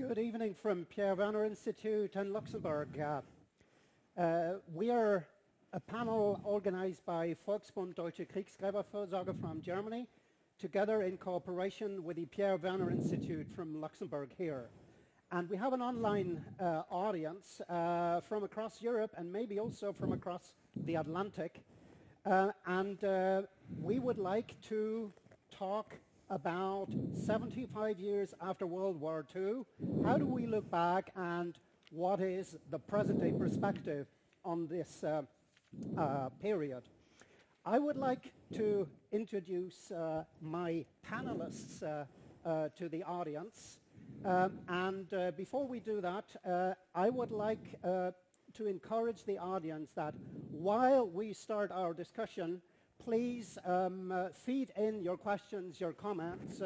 Good evening from Pierre, Werner Institute in Luxembourg. We are a panel organized by Volksbund, Deutsche Kriegsgräberfürsorge from Germany, together in cooperation with the Pierre Werner Institute from Luxembourg here. And we have an online audience from across Europe and maybe also from across the Atlantic. We would like to talk about 75 years after World War II. How do we look back and what is the present-day perspective on this period? I would like to introduce my panelists to the audience. Before we do that, I would like to encourage the audience that while we start our discussion, please feed in your questions, your comments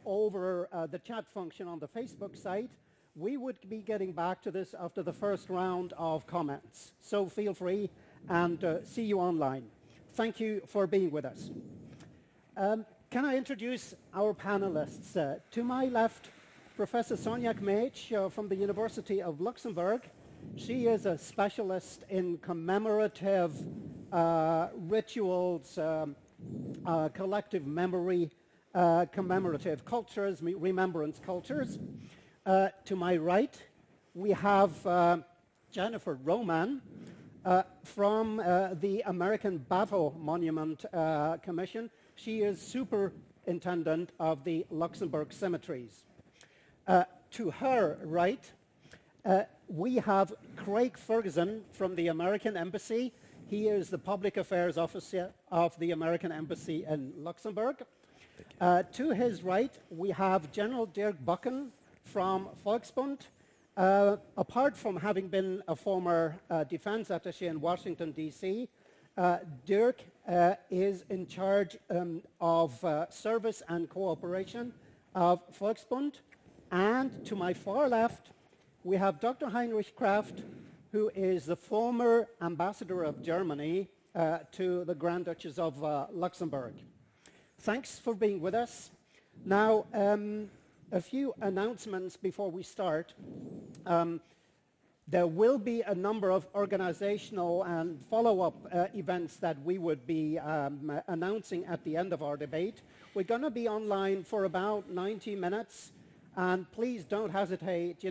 over the chat function on the Facebook site. We would be getting back to this after the first round of comments. So feel free and see you online. Thank you for being with us. Can I introduce our panelists? To my left, Professor Sonja Kmech from the University of Luxembourg. She is a specialist in commemorative rituals, collective memory, commemorative cultures, remembrance cultures. To my right, we have Jennifer Roman from the American Battle Monument Commission. She is superintendent of the Luxembourg cemeteries. To her right, we have Craig Ferguson from the American Embassy. He is the public affairs officer of the American Embassy in Luxembourg. To his right, we have General Dirk Backen from Volksbund. Apart from having been a former defense attaché in Washington, D.C., Dirk is in charge of service and cooperation of Volksbund. And to my far left, we have Dr. Heinrich Kraft, who is the former ambassador of Germany to the Grand Duchess of Luxembourg. Thanks for being with us. Now, a few announcements before we start. There will be a number of organizational and follow-up events that we would be announcing at the end of our debate. We're going to be online for about 90 minutes. And please don't hesitate,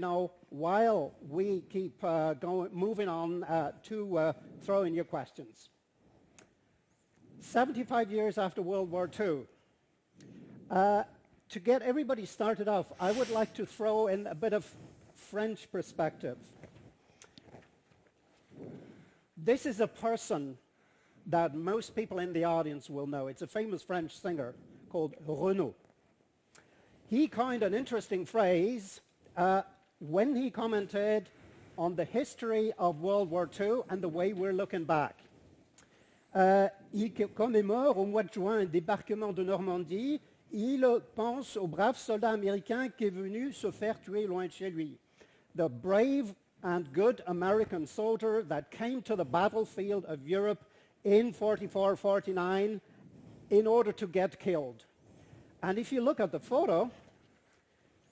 while we keep moving on to throw in your questions. 75 years after World War II. To get everybody started off, I would like to throw in a bit of French perspective. This is a person that most people in the audience will know. It's a famous French singer called Renaud. He coined an interesting phrase when he commented on the history of World War II and the way we're looking back. Il commémore au mois de juin un débarquement de Normandie. Il pense au brave soldat américain qui est venu se faire tuer loin de chez lui. The brave and good American soldier that came to the battlefield of Europe in 44-49 in order to get killed. And if you look at the photo,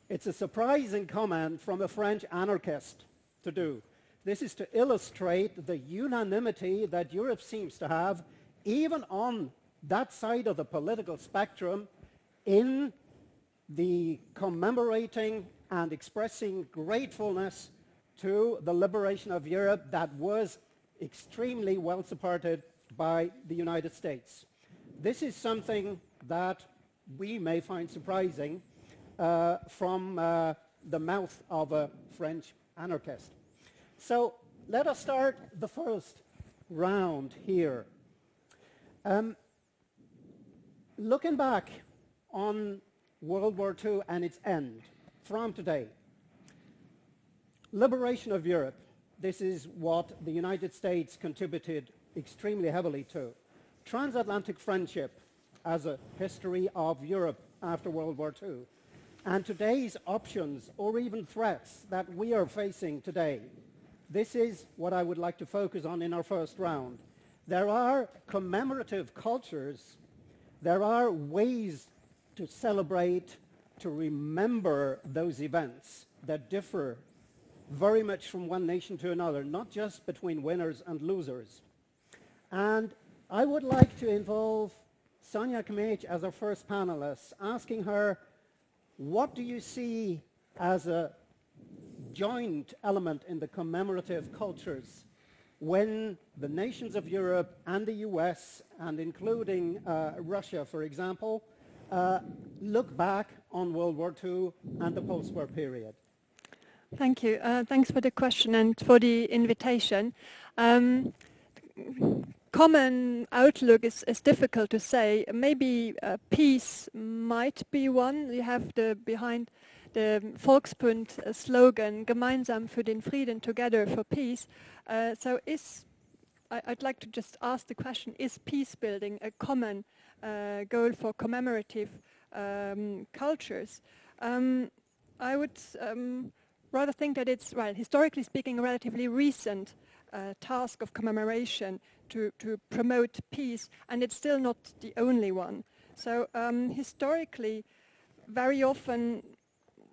it's a surprising comment from a French anarchist to do. This is to illustrate the unanimity that Europe seems to have, even on that side of the political spectrum, in the commemorating and expressing gratefulness to the liberation of Europe that was extremely well supported by the United States. This is something that we may find surprising from the mouth of a French anarchist. So let us start the first round here. Looking back on World War II and its end from today, liberation of Europe, this is what the United States contributed extremely heavily to. Transatlantic friendship as a history of Europe after World War II. And today's options or even threats that we are facing today. This is what I would like to focus on in our first round. There are commemorative cultures. There are ways to celebrate, to remember those events that differ very much from one nation to another, not just between winners and losers. And I would like to involve Sonia Kmech as our first panelist, asking her, what do you see as a joint element in the commemorative cultures when the nations of Europe and the US, and including Russia, for example, look back on World War II and the post-war period? Thank you. Thanks for the question and for the invitation. Common outlook is difficult to say. Maybe peace might be one. You have behind the Volksbund slogan, gemeinsam für den Frieden, together for peace. I'd like to just ask the question, is peace building a common goal for commemorative cultures? I would rather think that it's, well, historically speaking, a relatively recent task of commemoration to promote peace, and it's still not the only one. So historically, very often,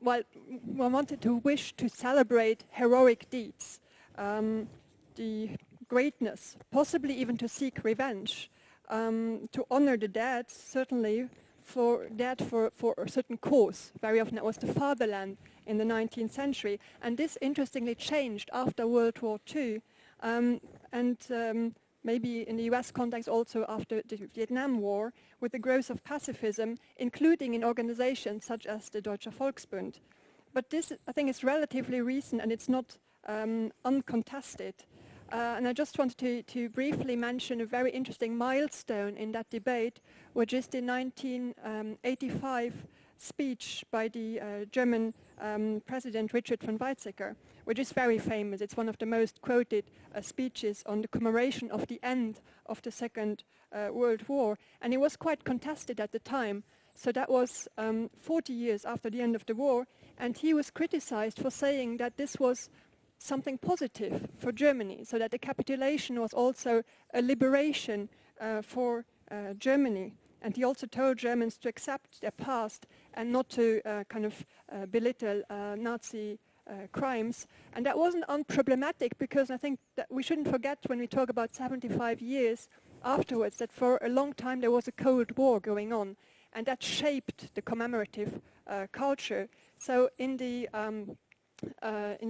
well, one wanted to wish to celebrate heroic deeds, the greatness, possibly even to seek revenge, to honor the dead, certainly for a certain cause. Very often it was the fatherland in the 19th century, and this interestingly changed after World War II, and maybe in the US context also after the Vietnam War, with the growth of pacifism, including in organizations such as the Deutsche Volksbund. But this, I think, is relatively recent, and it's not uncontested. And I just wanted to briefly mention a very interesting milestone in that debate, which is the 1985 speech by the German President Richard von Weizsäcker, which is very famous. It's one of the most quoted speeches on the commemoration of the end of the Second World War, and it was quite contested at the time. So that was 40 years after the end of the war, and he was criticized for saying that this was something positive for Germany, so that the capitulation was also a liberation for Germany. And he also told Germans to accept their past and not to belittle Nazi crimes. And that wasn't unproblematic, because I think that we shouldn't forget, when we talk about 75 years afterwards, that for a long time there was a Cold War going on, and that shaped the commemorative culture. So in the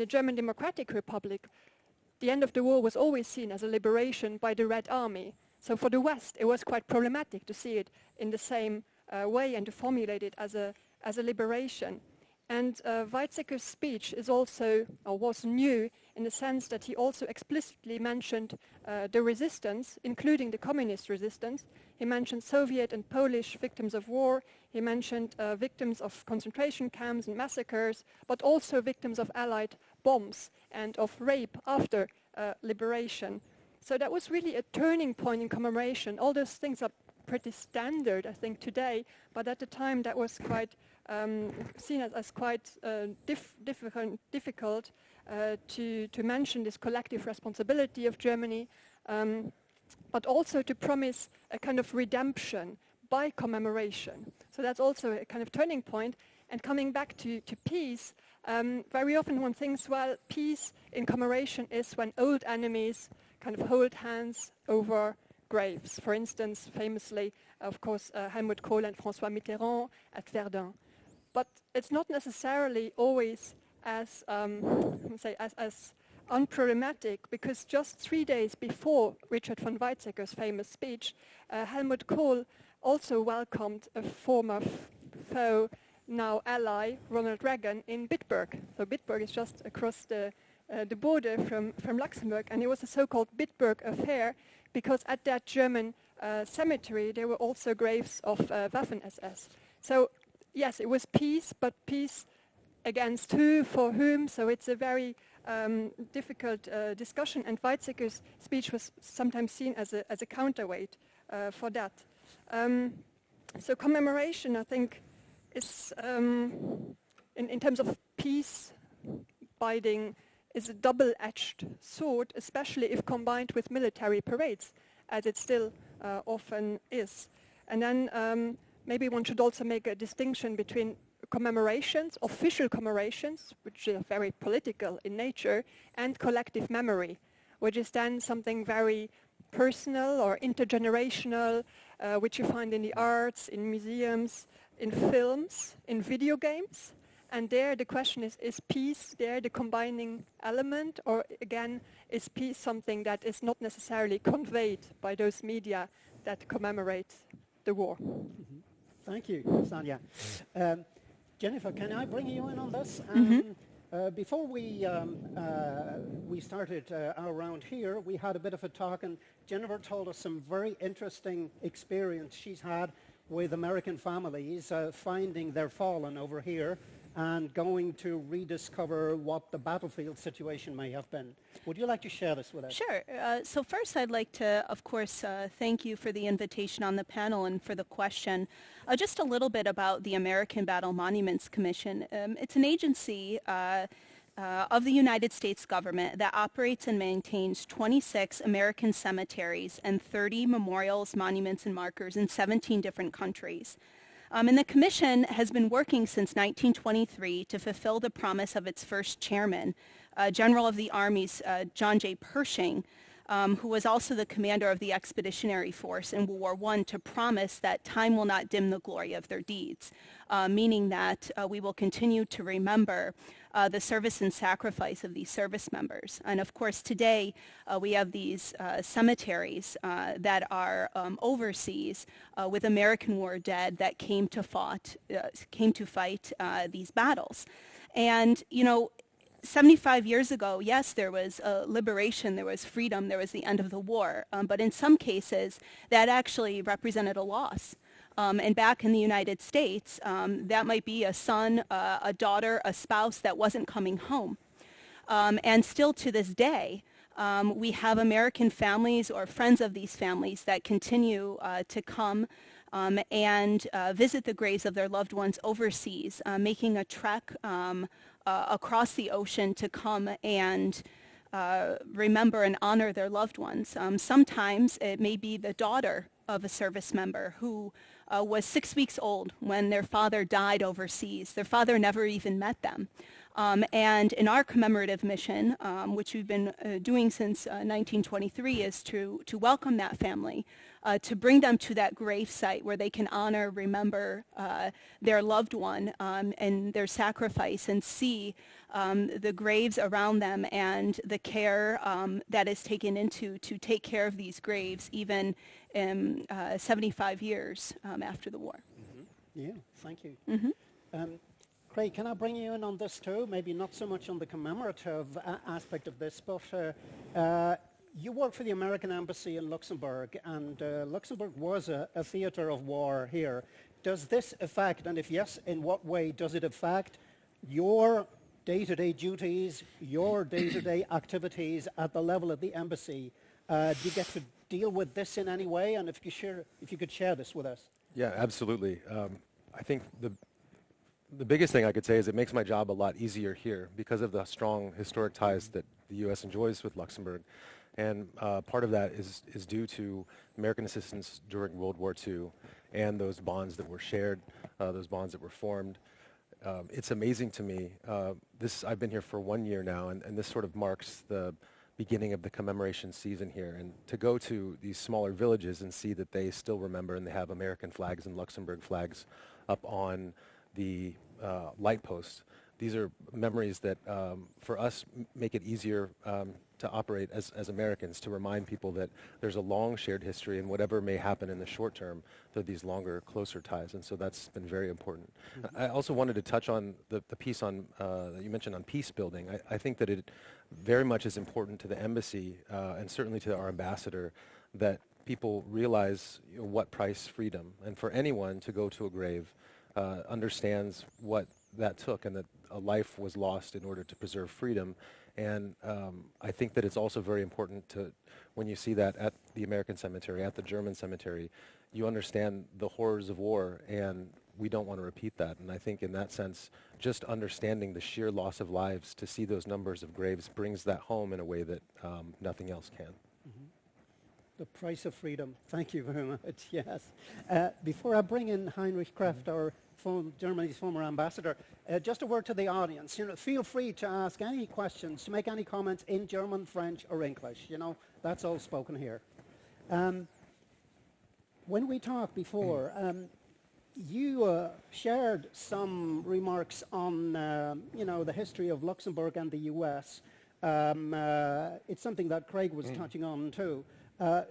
German Democratic Republic, the end of the war was always seen as a liberation by the Red Army. So for the West, it was quite problematic to see it in the same way and to formulate it as a liberation. And Weizsäcker's speech is also, or was new, in the sense that he also explicitly mentioned the resistance, including the communist resistance. He mentioned Soviet and Polish victims of war. He mentioned victims of concentration camps and massacres, but also victims of Allied bombs and of rape after liberation. So that was really a turning point in commemoration. All those things are pretty standard, I think, today, but at the time that was quite seen as quite difficult to mention this collective responsibility of Germany, but also to promise a kind of redemption by commemoration. So that's also a kind of turning point. And coming back to peace, very often one thinks, well, peace in commemoration is when old enemies kind of hold hands over graves. For instance, famously, of course, Helmut Kohl and François Mitterrand at Verdun. But it's not necessarily always as unproblematic, because just 3 days before Richard von Weizsäcker's famous speech, Helmut Kohl also welcomed a former foe, now ally, Ronald Reagan, in Bitburg. So Bitburg is just across the border from Luxembourg, and it was a so-called Bitburg affair, because at that German cemetery there were also graves of Waffen-SS. So yes, it was peace, but peace against who, for whom, so it's a very difficult discussion, and Weizsäcker's speech was sometimes seen as a counterweight for that. So commemoration, I think, is, in terms of peace binding, is a double-edged sword, especially if combined with military parades, as it still often is. And then maybe one should also make a distinction between commemorations, official commemorations, which are very political in nature, and collective memory, which is then something very personal or intergenerational, which you find in the arts, in museums, in films, in video games. And there the question is peace there the combining element, or again, is peace something that is not necessarily conveyed by those media that commemorate the war? Mm-hmm. Thank you, Sanja. Jennifer, can I bring you in on this? Before we started our round here, we had a bit of a talk, and Jennifer told us some very interesting experience she's had with American families finding their fallen over here and going to rediscover what the battlefield situation may have been. Would you like to share this with us? Sure. So first I'd like to, of course, thank you for the invitation on the panel and for the question. Just a little bit about the American Battle Monuments Commission. It's an agency of the United States government that operates and maintains 26 American cemeteries and 30 memorials, monuments, and markers in 17 different countries. And the commission has been working since 1923 to fulfill the promise of its first chairman, General of the Army's John J. Pershing, who was also the commander of the Expeditionary Force in World War I, to promise that time will not dim the glory of their deeds, meaning that we will continue to remember the service and sacrifice of these service members. And of course, today we have these cemeteries that are overseas with American war dead that came to fight these battles. And, you know, 75 years ago, yes, there was liberation, there was freedom, there was the end of the war, but in some cases that actually represented a loss. And back in the United States, that might be a son, a daughter, a spouse that wasn't coming home. And still to this day, we have American families or friends of these families that continue to come and visit the graves of their loved ones overseas, making a trek across the ocean to come and remember and honor their loved ones. Sometimes it may be the daughter of a service member who was 6 weeks old when their father died overseas. Their father never even met them. And in our commemorative mission, which we've been doing since 1923, is to welcome that family, to bring them to that grave site where they can honor, remember their loved one and their sacrifice, and see the graves around them and the care that is taken into to take care of these graves even 75 years after the war. Mm-hmm. Yeah, thank you. Craig, can I bring you in on this too? Maybe not so much on the commemorative aspect of this, but you work for the American Embassy in Luxembourg, and Luxembourg was a theater of war here. Does this affect, and if yes, in what way does it affect your day-to-day duties, your day-to-day activities at the level of the embassy? Do you get to deal with this in any way? And if you could share this with us. Yeah, absolutely. I think the biggest thing I could say is it makes my job a lot easier here because of the strong historic ties that the U.S. enjoys with Luxembourg. And part of that is due to American assistance during World War II and those bonds that were shared, those bonds that were formed. It's amazing to me. I've been here for 1 year now, and this sort of marks the beginning of the commemoration season here. And to go to these smaller villages and see that they still remember and they have American flags and Luxembourg flags up on the light posts. These are memories that, for us, make it easier to operate as Americans, to remind people that there's a long shared history, and whatever may happen in the short term, there are these longer, closer ties, and so that's been very important. Mm-hmm. I also wanted to touch on the piece on that you mentioned on peace building. I think that it very much is important to the embassy and certainly to our ambassador that people realize what price freedom, and for anyone to go to a grave understands what that took and that a life was lost in order to preserve freedom. And I think that it's also very important to, when you see that at the American cemetery, at the German cemetery, you understand the horrors of war, and we don't want to repeat that. And I think in that sense, just understanding the sheer loss of lives, to see those numbers of graves brings that home in a way that nothing else can. The price of freedom. Thank you very much. Yes. Before I bring in Heinrich Kraft, our Germany's former ambassador, just a word to the audience. Feel free to ask any questions, to make any comments in German, French, or English. That's all spoken here. When we talked before, you shared some remarks on, the history of Luxembourg and the U.S. It's something that Craig was touching on too.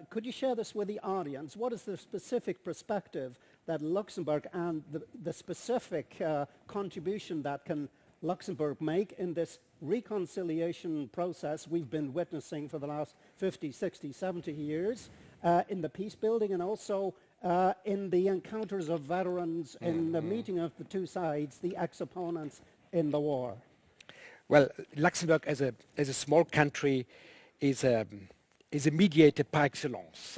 Could you share this with the audience? What is the specific perspective that Luxembourg and the specific contribution that can Luxembourg make in this reconciliation process we've been witnessing for the last 50, 60, 70 years in the peace building, and also in the encounters of veterans in the meeting of the two sides, the ex-opponents in the war? Well, Luxembourg as a small country is a mediator par excellence,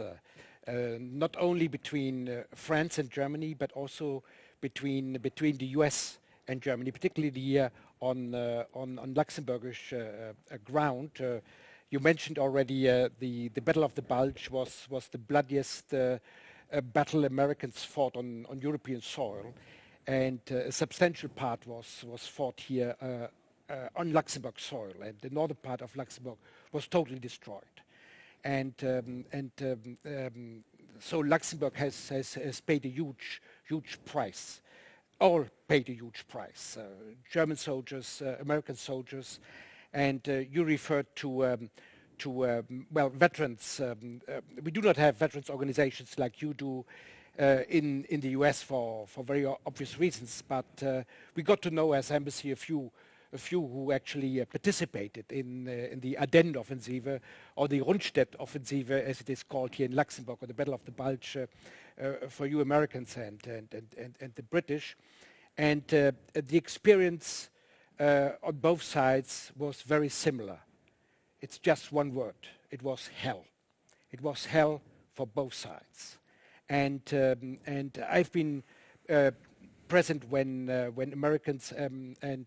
not only between France and Germany, but also between the US and Germany, particularly on Luxembourgish ground. You mentioned already the Battle of the Bulge was the bloodiest battle Americans fought on European soil, and a substantial part was fought here on Luxembourg soil, and the northern part of Luxembourg was totally destroyed. So Luxembourg has paid a huge price. All paid a huge price. German soldiers, American soldiers, and you referred to veterans. We do not have veterans organizations like you do in the US for very obvious reasons, but we got to know as embassy a few who actually participated in the Ardennes Offensive, or the Rundstedt-Offensive, as it is called here in Luxembourg, or the Battle of the Bulge for you Americans and the British. And the experience on both sides was very similar. It's just one word. It was hell. It was hell for both sides. And I've been present when Americans and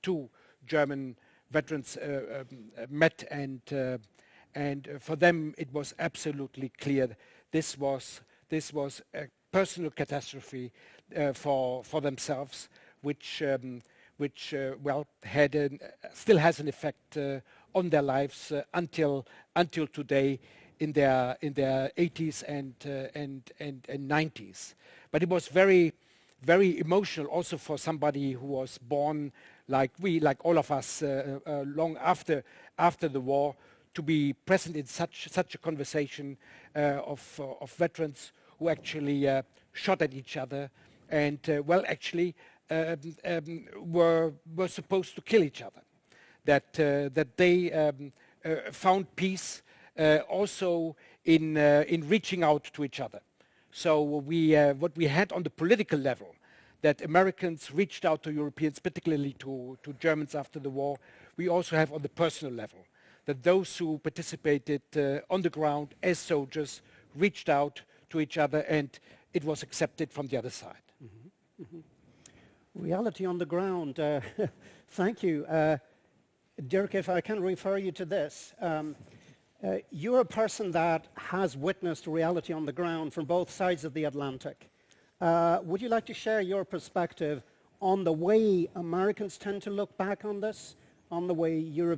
two German veterans met, and for them it was absolutely clear this was a personal catastrophe for themselves, which still has an effect on their lives until today, in their 80s and 90s. But it was very, very emotional also for somebody who was born like all of us, long after the war, to be present in such a conversation of veterans who actually shot at each other, and were supposed to kill each other. That they found peace also in reaching out to each other. So what we had on the political level, that Americans reached out to Europeans, particularly to Germans after the war, we also have on the personal level, that those who participated on the ground as soldiers reached out to each other, and it was accepted from the other side. Mm-hmm. Mm-hmm. Reality on the ground. Thank you. Dirk, if I can refer you to this. You're a person that has witnessed reality on the ground from both sides of the Atlantic. Would you like to share your perspective on the way Americans tend to look back on this, on the way you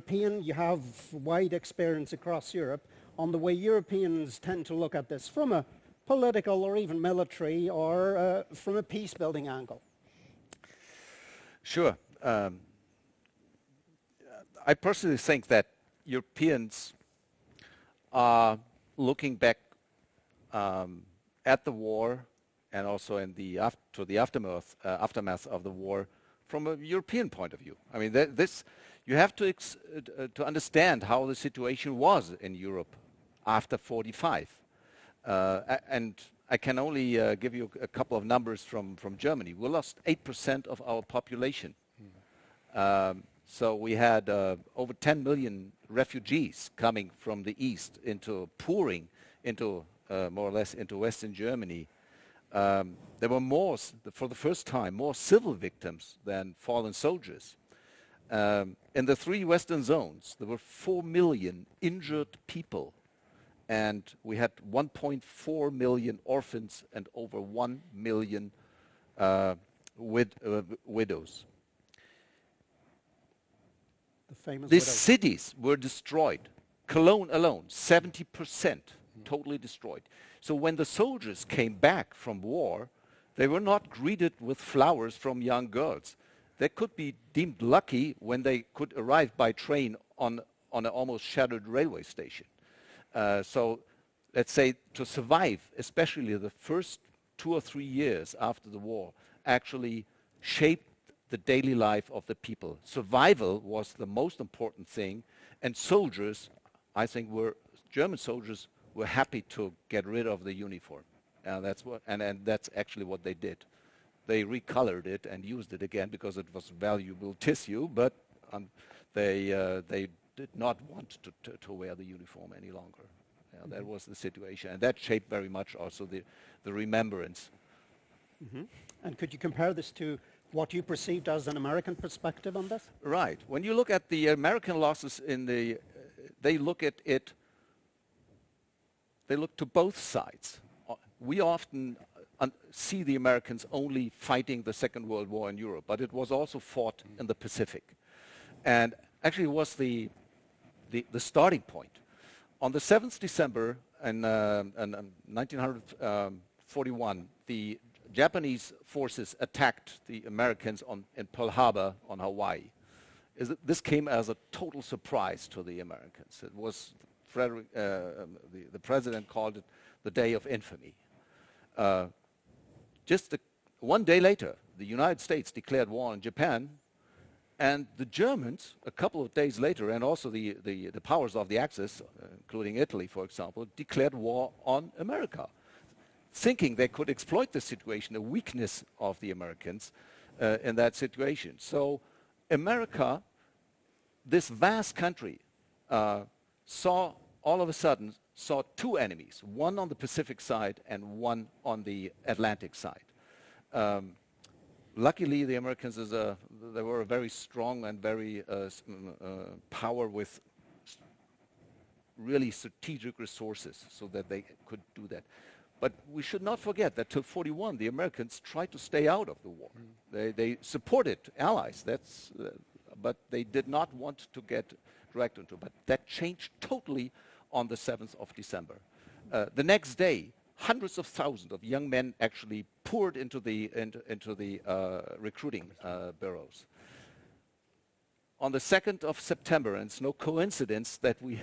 have wide experience across Europe, on the way Europeans tend to look at this from a political or even military or from a peace-building angle? Sure. I personally think that Europeans are looking back at the war, and also in the aftermath of the war, from a European point of view. I mean, you have to understand how the situation was in Europe after 45, and I can only give you a couple of numbers from Germany. We lost 8% of our population. So we had over 10 million refugees coming from the east pouring into more or less into Western Germany. There were for the first time, more civil victims than fallen soldiers. In the three Western zones, there were 4 million injured people and we had 1.4 million orphans and over 1 million widows. The famous These widow. cities were destroyed. Cologne alone, 70% totally destroyed. So when the soldiers came back from war, they were not greeted with flowers from young girls. They could be deemed lucky when they could arrive by train on an almost shattered railway station. So let's say to survive, especially the first 2 or 3 years after the war, actually shaped the daily life of the people. Survival was the most important thing, and soldiers, I think, German soldiers were happy to get rid of the uniform. And that's actually what they did. They recolored it and used it again because it was valuable tissue, but they did not want to wear the uniform any longer. That was the situation, and that shaped very much also the remembrance. And could you compare this to what you perceived as an American perspective on this? Right. When you look at the American losses they look at it, they look to both sides. We often see the Americans only fighting the Second World War in Europe, but it was also fought in the Pacific. And actually it was the starting point. On the 7th December in 1941, the Japanese forces attacked the Americans in Pearl Harbor on Hawaii. This came as a total surprise to the Americans. It was the president called it the Day of Infamy. One day later, the United States declared war on Japan, and the Germans, a couple of days later, and also the powers of the Axis, including Italy, for example, declared war on America, thinking they could exploit the situation, the weakness of the Americans in that situation. So America, this vast country, all of a sudden saw two enemies, one on the Pacific side and one on the Atlantic side. Luckily, the Americans, they were a very strong and very power with really strategic resources so that they could do that. But we should not forget that till 1941, the Americans tried to stay out of the war. They supported allies, but they did not want to get dragged into it. But that changed totally on the 7th of December. The next day, hundreds of thousands of young men actually poured into the recruiting bureaus. On the 2nd of September, and it's no coincidence that we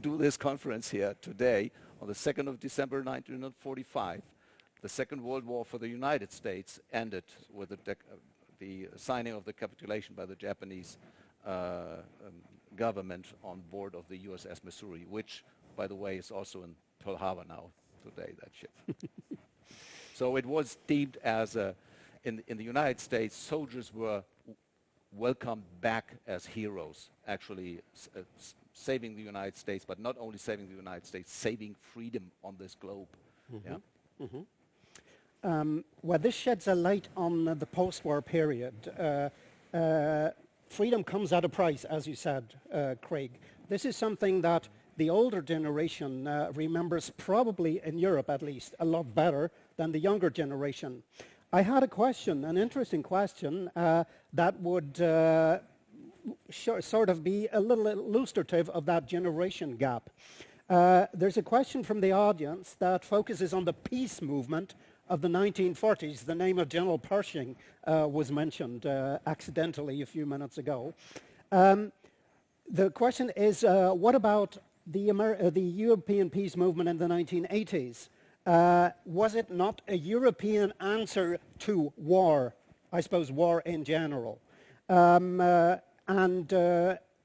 do this conference here today, on the 2nd of December 1945, the Second World War for the United States ended with the signing of the capitulation by the Japanese government on board of the USS Missouri, which, by the way, is also in Pearl Harbor now today, that ship. So it was deemed as, in the United States, soldiers were welcomed back as heroes, actually saving the United States, but not only saving the United States, saving freedom on this globe. Well, this sheds a light on the post-war period. Freedom comes at a price, as you said, Craig. This is something that the older generation remembers, probably in Europe at least, a lot better than the younger generation. I had a question, an interesting question, that would sort of be a little illustrative of that generation gap. There's a question from the audience that focuses on the peace movement of the 1940s. The name of General Pershing was mentioned accidentally a few minutes ago. The question is, what about the European peace movement in the 1980s? Was it not a European answer to war? I suppose war in general. And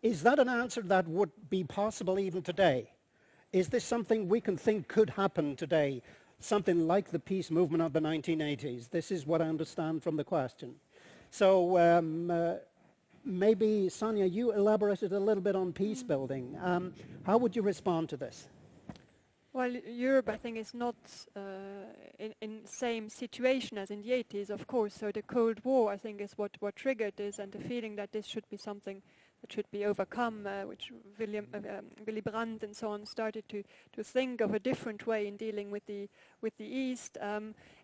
is that an answer that would be possible even today? Is this something we can think could happen today? Something like the peace movement of the 1980s. This is what I understand from the question. So maybe, Sonia, you elaborated a little bit on peace building. How would you respond to this? Well, Europe, I think, is not in the same situation as in the 80s, of course. So the Cold War, I think, is what triggered this, and the feeling that this should be something that should be overcome, which Willy Brandt and so on started to think of a different way in dealing with the East.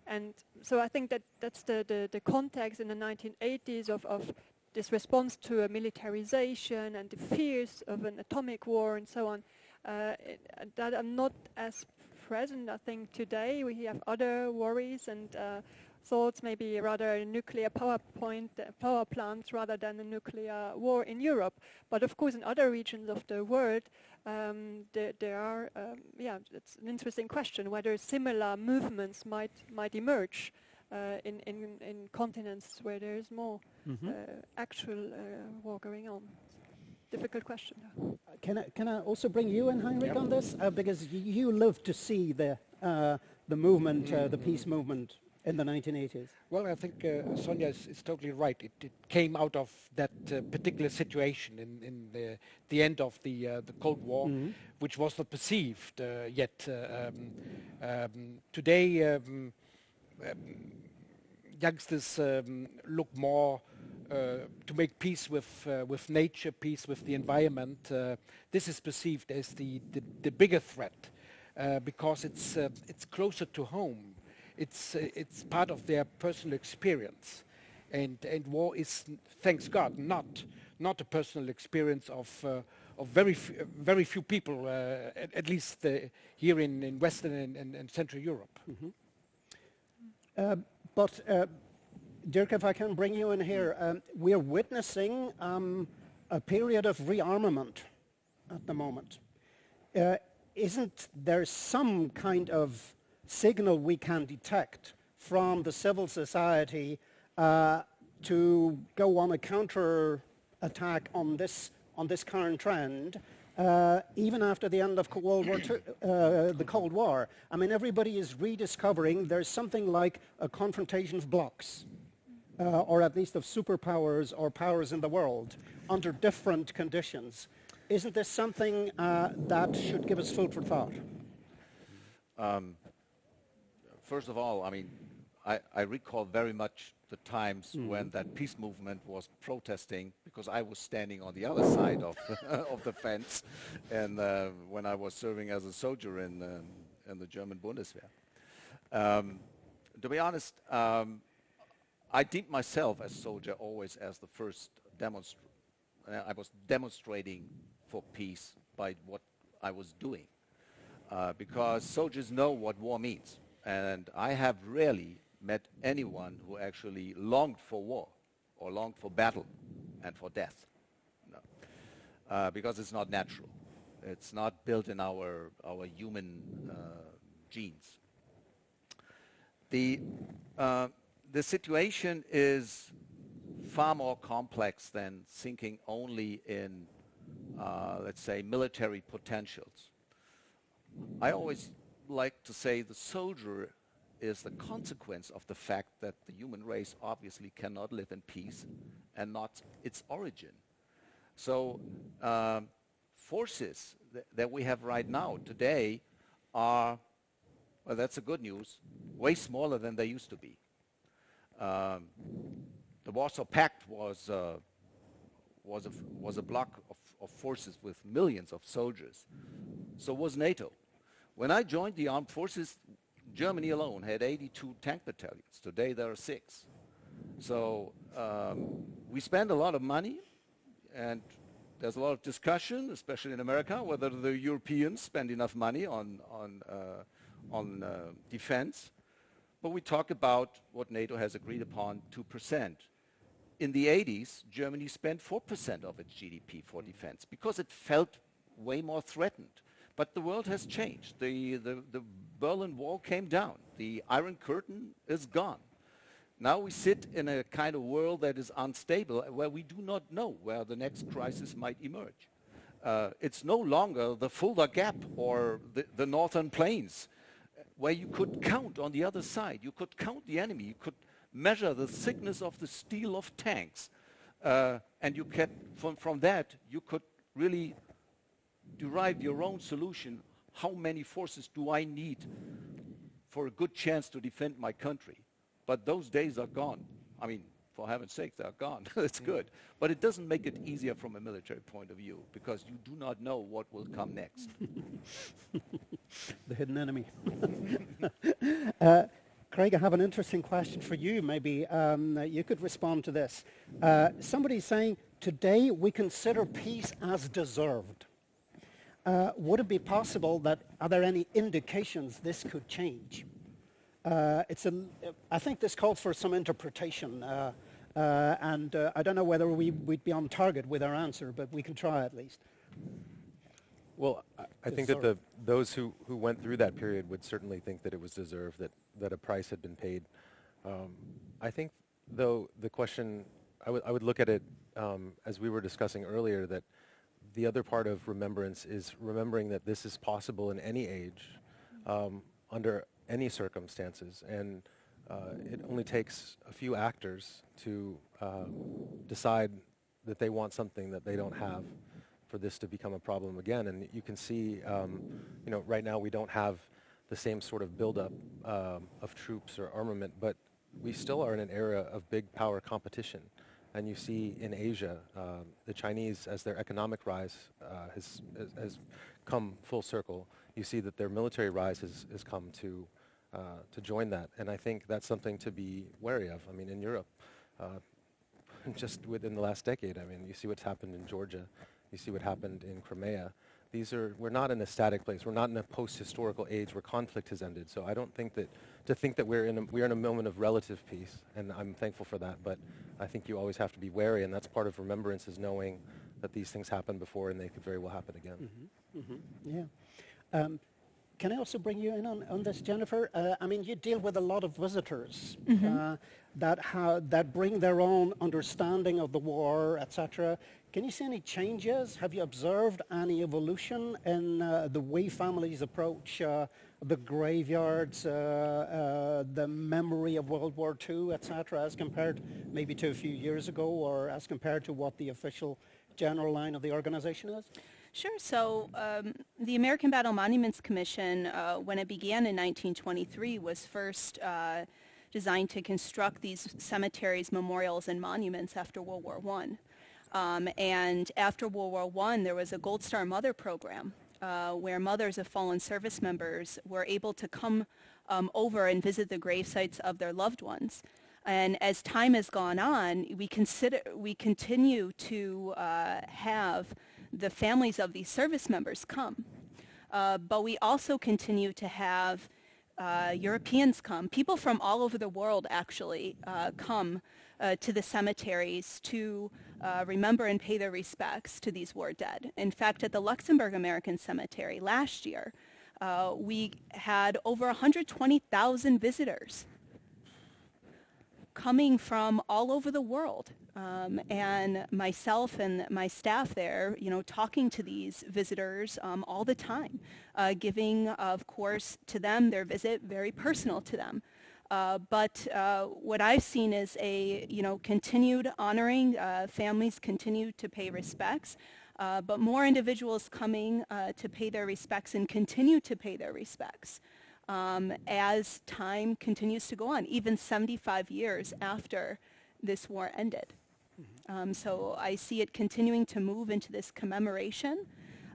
And so I think that's the context in the 1980s of this response to a militarization and the fears of an atomic war and so on, that are not as present, I think, today. We have other worries and thoughts, maybe rather nuclear power plants rather than a nuclear war in Europe. But of course, in other regions of the world, there are, it's an interesting question whether similar movements might emerge in continents where there is more actual war going on. Difficult question. Can I also bring you in, Heinrich, on this? Because you lived to see the movement, the peace movement in the 1980s. Well, I think Sonja is totally right. It came out of that particular situation in the end of the Cold War, which was not perceived yet. Today, youngsters look more to make peace with nature, peace with the environment. This is perceived as the bigger threat because it's closer to home. It's part of their personal experience, and war is, thanks God, not a personal experience of very few people, at least here in Western and Central Europe. But Dirk, if I can bring you in here, we're witnessing a period of rearmament at the moment. Isn't there some kind of signal we can detect from the civil society to go on a counter attack on this current trend, even after the end of World War II, the Cold War? I mean, everybody is rediscovering there's something like a confrontation of blocks, or at least of superpowers or powers in the world under different conditions. Isn't this something that should give us food for thought? First of all, I mean, I recall very much the times when that peace movement was protesting, because I was standing on the other side of of the fence, and when I was serving as a soldier in the German Bundeswehr. To be honest, I deemed myself as soldier always as the first demonstrator. I was demonstrating for peace by what I was doing, because soldiers know what war means. And I have rarely met anyone who actually longed for war or longed for battle and for death. No. Because it's not natural. It's not built in our human genes. The situation is far more complex than thinking only in, let's say, military potentials. I always like to say the soldier is the consequence of the fact that the human race obviously cannot live in peace and not its origin. So forces that we have right now today are, well, that's the good news, way smaller than they used to be. The Warsaw Pact was a bloc of forces with millions of soldiers. So was NATO. When I joined the armed forces, Germany alone had 82 tank battalions. Today there are 6. So we spend a lot of money, and there's a lot of discussion, especially in America, whether the Europeans spend enough money on defense. But we talk about what NATO has agreed upon, 2%. In the 80s, Germany spent 4% of its GDP for defense because it felt way more threatened. But the world has changed. The Berlin Wall came down. The Iron Curtain is gone. Now we sit in a kind of world that is unstable, where we do not know where the next crisis might emerge. It's no longer the Fulda Gap or the Northern Plains, where you could count on the other side. You could count the enemy. You could measure the thickness of the steel of tanks. And you can, from that, you could really derive your own solution. How many forces do I need for a good chance to defend my country? But those days are gone. I mean, for heaven's sake, they're gone. It's good. But it doesn't make it easier from a military point of view, because you do not know what will come next. The hidden enemy. Craig, I have an interesting question for you. Maybe you could respond to this. Somebody's saying, today we consider peace as deserved. Would it be possible that, are there any indications this could change? I think this calls for some interpretation, and I don't know whether we'd be on target with our answer, but we can try at least. Well, I think that those who went through that period would certainly think that it was deserved, that a price had been paid. I think, though, the question, I would look at it as we were discussing earlier, that the other part of remembrance is remembering that this is possible in any age, under any circumstances, and it only takes a few actors to decide that they want something that they don't have for this to become a problem again. And you can see, right now we don't have the same sort of buildup of troops or armament, but we still are in an era of big power competition. And you see in Asia, the Chinese, as their economic rise has come full circle, you see that their military rise has come to join that. And I think that's something to be wary of. I mean, in Europe, just within the last decade, I mean, you see what's happened in Georgia, you see what happened in Crimea. We're not in a static place. We're not in a post-historical age where conflict has ended. So I don't think that we're in a moment of relative peace, and I'm thankful for that. But I think you always have to be wary, and that's part of remembrance, is knowing that these things happened before and they could very well happen again. Mm-hmm. Mm-hmm. Yeah. Can I also bring you in on this, Jennifer? I mean, you deal with a lot of visitors that bring their own understanding of the war, etc. Can you see any changes? Have you observed any evolution in the way families approach the graveyards, the memory of World War II, etc., as compared maybe to a few years ago, or as compared to what the official general line of the organization is? Sure. So the American Battle Monuments Commission, when it began in 1923, was first designed to construct these cemeteries, memorials, and monuments after World War I. And after World War I, there was a Gold Star Mother program where mothers of fallen service members were able to come over and visit the grave sites of their loved ones. And as time has gone on, we continue to have the families of these service members come. But we also continue to have Europeans come. People from all over the world actually come to the cemeteries to remember and pay their respects to these war dead. In fact, at the Luxembourg American Cemetery last year, we had over 120,000 visitors coming from all over the world. And myself and my staff there, talking to these visitors all the time, giving, of course, to them their visit very personal to them. But what I've seen is a continued honoring. Families continue to pay respects, but more individuals coming to pay their respects and continue to pay their respects as time continues to go on, even 75 years after this war ended. So I see it continuing to move into this commemoration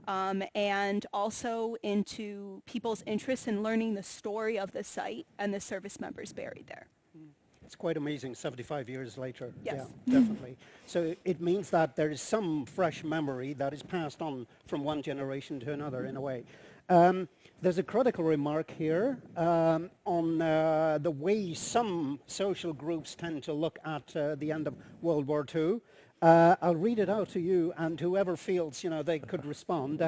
and also into people's interest in learning the story of the site and the service members buried there. It's quite amazing, 75 years later. Yes. Yeah, definitely. So it means that there is some fresh memory that is passed on from one generation to another in a way. There's a critical remark here on the way some social groups tend to look at the end of World War II. I'll read it out to you, and whoever feels they could respond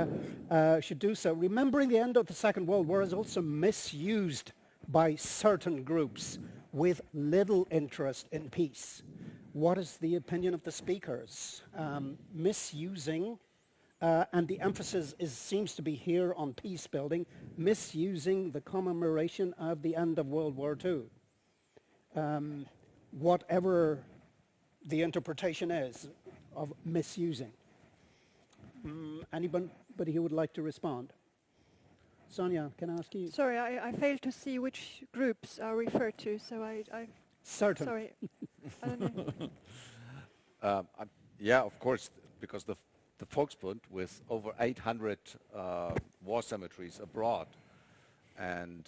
should do so. Remembering the end of the Second World War is also misused by certain groups with little interest in peace. What is the opinion of the speakers? Misusing, and the emphasis seems to be here on peace building, misusing the commemoration of the end of World War II. Whatever the interpretation is of misusing. Anybody who would like to respond? Sonia, can I ask you? Sorry, I failed to see which groups are referred to, so I Certain. Sorry. I don't know. Yeah, of course, because the Volksbund, with over 800 war cemeteries abroad, and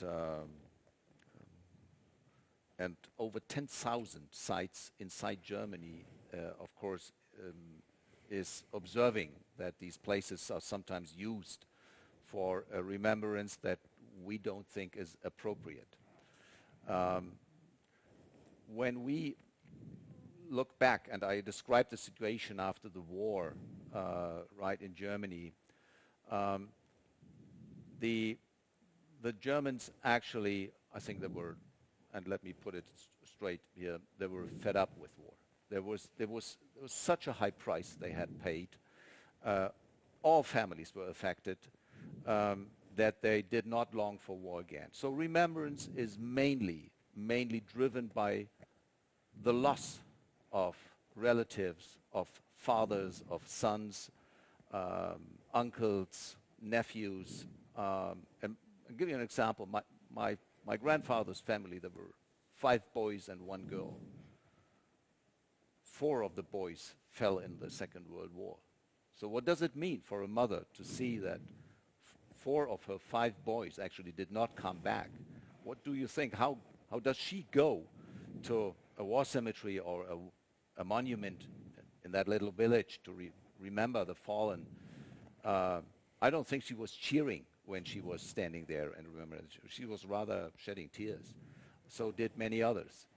over 10,000 sites inside Germany, of course, is observing that these places are sometimes used for a remembrance that we don't think is appropriate. When we look back, and I described the situation after the war, right, in Germany, the Germans actually, I think they were, and let me put it straight here, they were fed up with war. There was such a high price they had paid. All families were affected, that they did not long for war again. So remembrance is mainly driven by the loss of relatives, of fathers, of sons, uncles, nephews. And I'll give you an example. My grandfather's family, there were 5 boys and 1 girl. 4 of the boys fell in the Second World War. So what does it mean for a mother to see that 4 of her 5 boys actually did not come back? What do you think? How does she go to a war cemetery or a monument in that little village to remember the fallen? I don't think she was cheering when she was standing there and remembering. She was rather shedding tears. So did many others.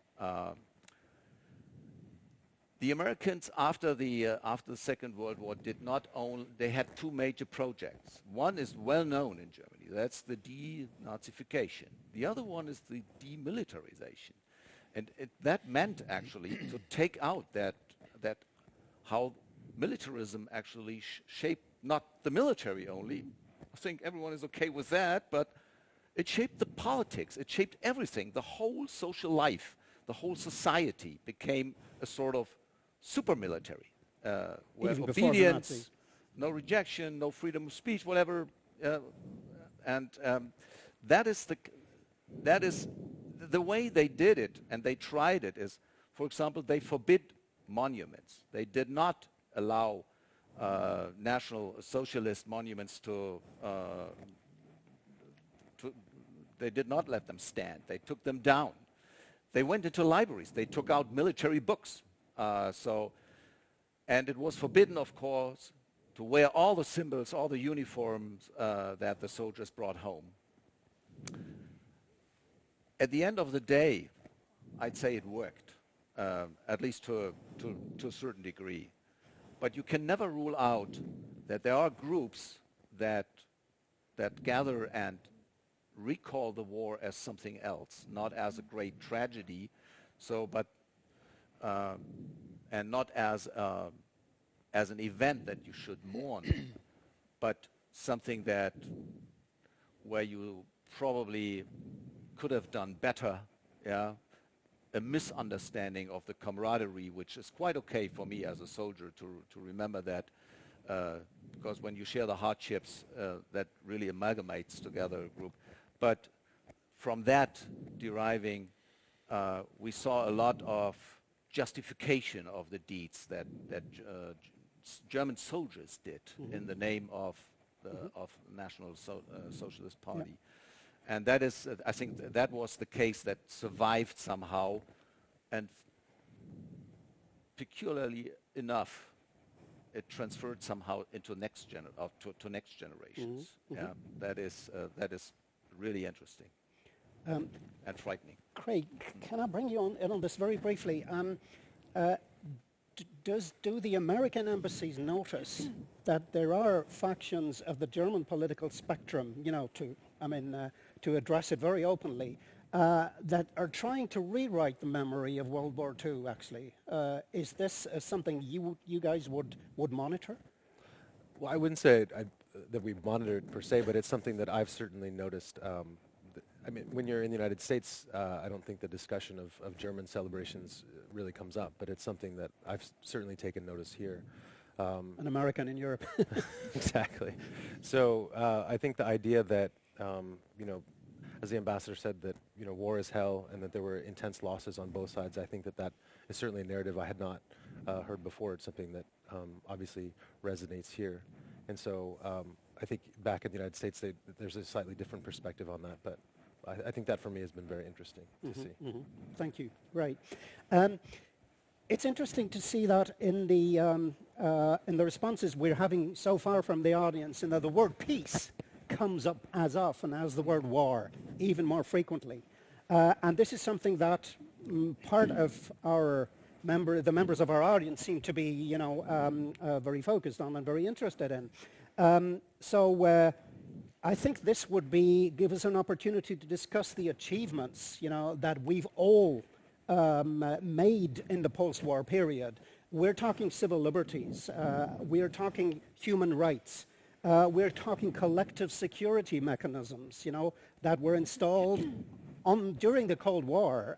The Americans, after the Second World War, did not own. They had 2 major projects. One is well known in Germany. That's the denazification. The other one is the demilitarization, and that meant actually to take out that how militarism actually shaped not the military only. I think everyone is okay with that, but it shaped the politics. It shaped everything. The whole social life, the whole society became a sort of super military, where Even before the obedience, Nazis. no rejection, no freedom of speech, whatever, and that is the way they did it, and they tried it. Is, for example, they forbid monuments. They did not allow National Socialist monuments they did not let them stand. They took them down. They went into libraries. They took out military books. And it was forbidden, of course, to wear all the symbols, all the uniforms that the soldiers brought home. At the end of the day, I'd say it worked, at least to a certain degree. But you can never rule out that there are groups that gather and recall the war as something else, not as a great tragedy, and not as an event that you should mourn, but something where you probably could have done better, yeah. A misunderstanding of the camaraderie, which is quite okay for me as a soldier to remember that, because when you share the hardships, that really amalgamates together a group. But from that deriving, we saw a lot of justification of the deeds that German soldiers did in the name of the National Socialist Party. Yeah. And that is, I think that was the case that survived somehow, and peculiarly enough, it transferred somehow into next generations. Yeah, that is really interesting and frightening. Craig, can I bring you in on this very briefly? Do the American embassies notice that there are factions of the German political spectrum, to address it very openly, that are trying to rewrite the memory of World War II, actually? Is this something you guys would monitor? Well, I wouldn't say that we've monitored per se, but it's something that I've certainly noticed. When you're in the United States, I don't think the discussion of German celebrations really comes up, but it's something that I've certainly taken notice here. An American in Europe. Exactly. So I think the idea that, as the ambassador said, that war is hell and that there were intense losses on both sides. I think that is certainly a narrative I had not heard before. It's something that obviously resonates here. And so I think back in the United States, there's a slightly different perspective on that. But I think that for me has been very interesting to see. Thank you. Right. It's interesting to see that in the responses we're having so far from the audience, the word peace comes up as often as the word war, even more frequently. And this is something that part of the members of our audience seem to be, very focused on and very interested in. So I think this would give us an opportunity to discuss the achievements, that we've all made in the post-war period. We're talking civil liberties. We're talking human rights. We're talking collective security mechanisms, that were installed during the Cold War,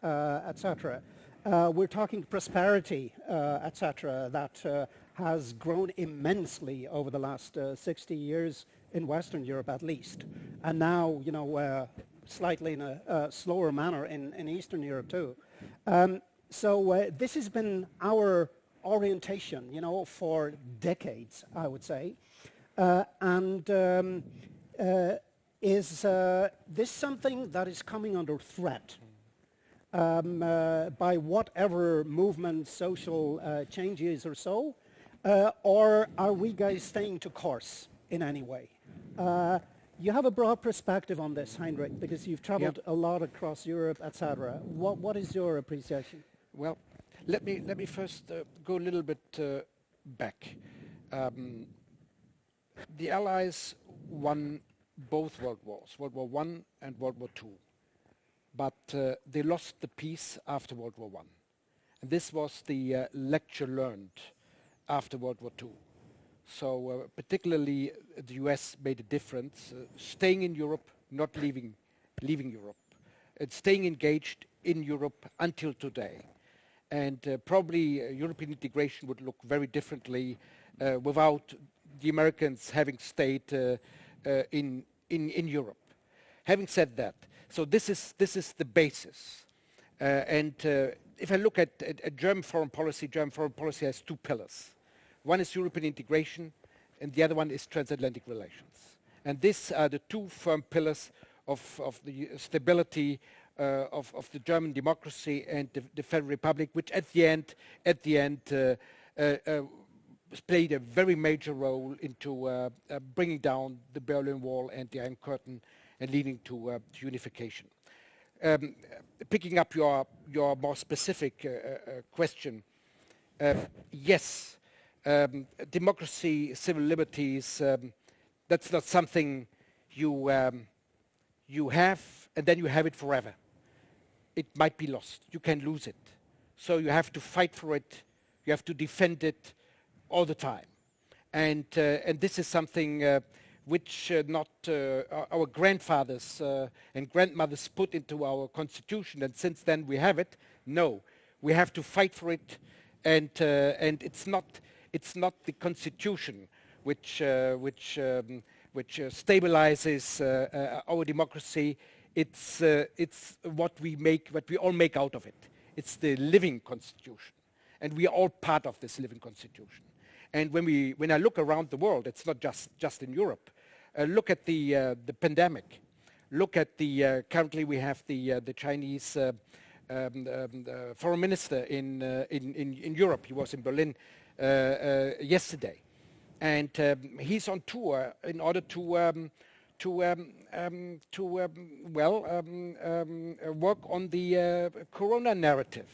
etc. We're talking prosperity, etc., that has grown immensely over the last 60 years in Western Europe, at least, and now, slightly in a slower manner in Eastern Europe too. So this has been our orientation, for decades, I would say. Is this something that is coming under threat by whatever movement, social changes or so? Or are we guys staying to course in any way? You have a broad perspective on this, Heinrich, because you've traveled a lot across Europe, etc. What is your appreciation? Well, let me first go a little bit back. The Allies won both World Wars, World War I and World War II. But they lost the peace after World War I. And this was the lecture learned after World War II. So particularly the US made a difference, staying in Europe, not leaving Europe, and staying engaged in Europe until today. And probably European integration would look very differently without the Americans having stayed in Europe. Having said that, so this is the basis. And if I look at German foreign policy has two pillars. One is European integration, and the other one is transatlantic relations. And these are the two firm pillars of the stability of the German democracy and the Federal Republic, which at the end played a very major role into bringing down the Berlin Wall and the Iron Curtain and leading to unification. Picking up your more specific question, yes. Democracy, civil liberties, that's not something you have and then you have it forever. It might be lost. You can lose it. So you have to fight for it. You have to defend it all the time. And this is something which not our grandfathers and grandmothers put into our constitution, and since then we have it. No, we have to fight for it, and it's not the constitution which stabilizes our democracy. It's what we all make out of it. It's the living constitution, and we are all part of this living constitution. And when I look around the world, it's not just in Europe. Look at the pandemic. Look at currently we have the Chinese foreign minister in Europe. He was in Berlin yesterday, and he's on tour in order to work on the Corona narrative,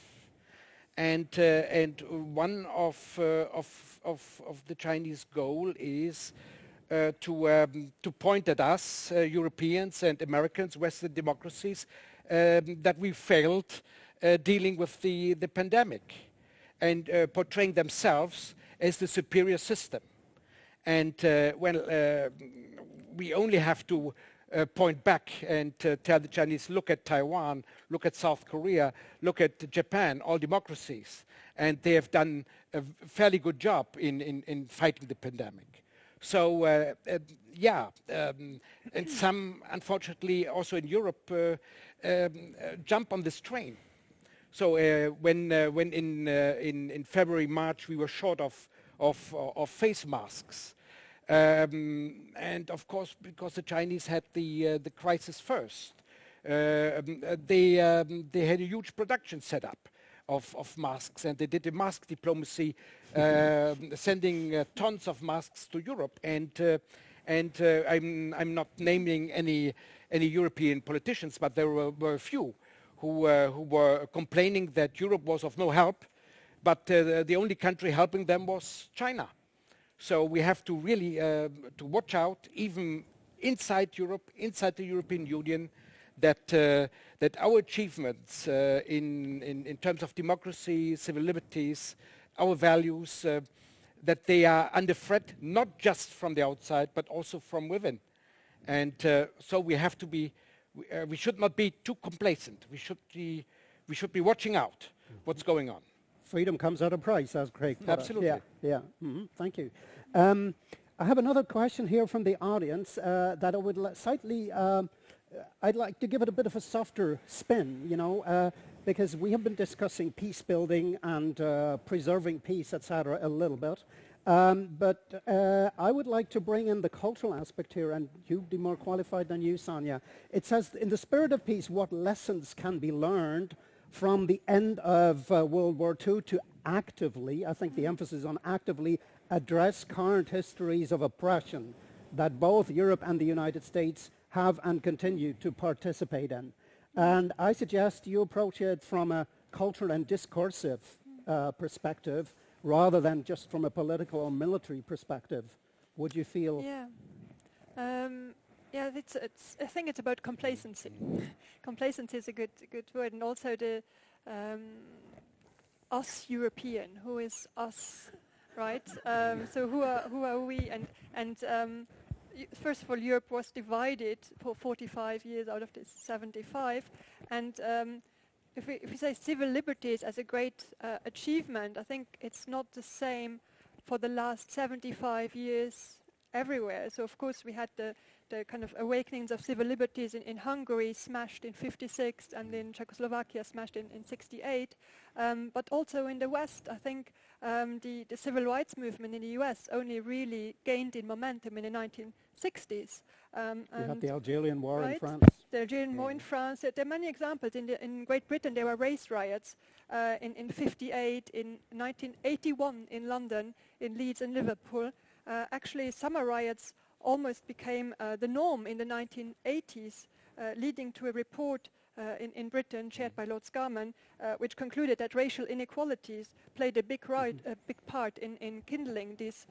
and one of the Chinese goal is to point at us Europeans and Americans, Western democracies, that we failed dealing with the pandemic, and portraying themselves as the superior system. And we only have to point back and tell the Chinese, look at Taiwan, look at South Korea, look at Japan, all democracies. And they have done a fairly good job in fighting the pandemic. So and some, unfortunately, also in Europe, jump on this train. So when in February, March, we were short of face masks, and of course, because the Chinese had the crisis first, they had a huge production setup of masks, and they did a mask diplomacy, sending tons of masks to Europe. And I'm not naming any European politicians, but there were a few who were complaining that Europe was of no help, but the only country helping them was China. So we have to really to watch out, even inside Europe, inside the European Union, that our achievements in terms of democracy, civil liberties, our values, that they are under threat, not just from the outside, but also from within. And so we have to be, we should not be too complacent. We should be watching out what's going on. Freedom comes at a price, as Craig put it. Absolutely. Yeah. Thank you. I have another question here from the audience that I would slightly, I'd like to give it a bit of a softer spin, because we have been discussing peace building and preserving peace, etc., a little bit. But I would like to bring in the cultural aspect here, and you'd be more qualified than you, Sonia. It says, in the spirit of peace, what lessons can be learned from the end of World War II to actively, I think the emphasis on actively, address current histories of oppression that both Europe and the United States have and continue to participate in. And I suggest you approach it from a cultural and discursive perspective rather than just from a political or military perspective. Would you feel? Yeah. I think it's about complacency. Complacency is a good word, and also the us European. Who is us, right? So who are we? And first of all, Europe was divided for 45 years out of this 75, and if we say civil liberties as a great achievement, I think it's not the same for the last 75 years everywhere. So of course we had the kind of awakenings of civil liberties in Hungary, smashed in 56, and in Czechoslovakia, smashed in 68. But also in the West, I think the civil rights movement in the US only really gained in momentum in the 1960s. We had the Algerian War in France. The Algerian War in France. There are many examples. In Great Britain, there were race riots in 58, in 1981 in London, in Leeds and Liverpool. Actually, summer riots almost became the norm in the 1980s, leading to a report in Britain chaired by Lord Scarman, which concluded that racial inequalities played a big part in kindling these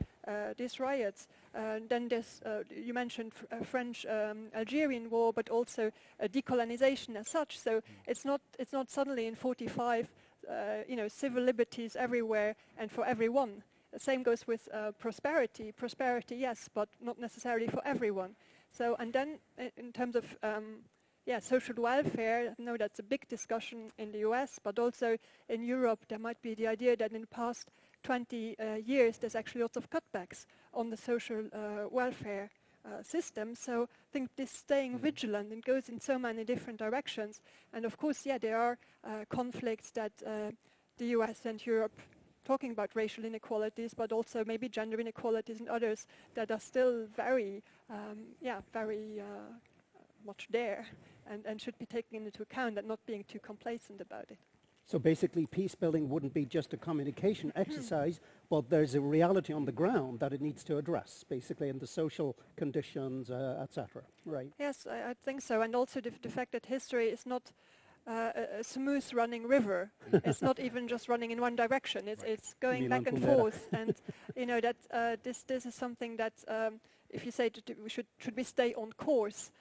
riots. Then there's, you mentioned French-Algerian war, but also decolonization as such. So it's not suddenly in 45, civil liberties everywhere and for everyone. The same goes with prosperity. Prosperity, yes, but not necessarily for everyone. So, and then in terms of social welfare, I know that's a big discussion in the US, but also in Europe, there might be the idea that in the past 20 years, there's actually lots of cutbacks on the social welfare system. So I think this staying vigilant, it goes in so many different directions. And of course, there are conflicts that the US and Europe talking about racial inequalities, but also maybe gender inequalities and others that are still very much there and should be taken into account and not being too complacent about it. So basically, peace building wouldn't be just a communication exercise, but there's a reality on the ground that it needs to address, basically, in the social conditions, etc. Right? Yes, I think so. And also the fact that history is not a smooth running river. It's not even just running in one direction. It's going back and forth. And that this is something that if you say should we stay on course,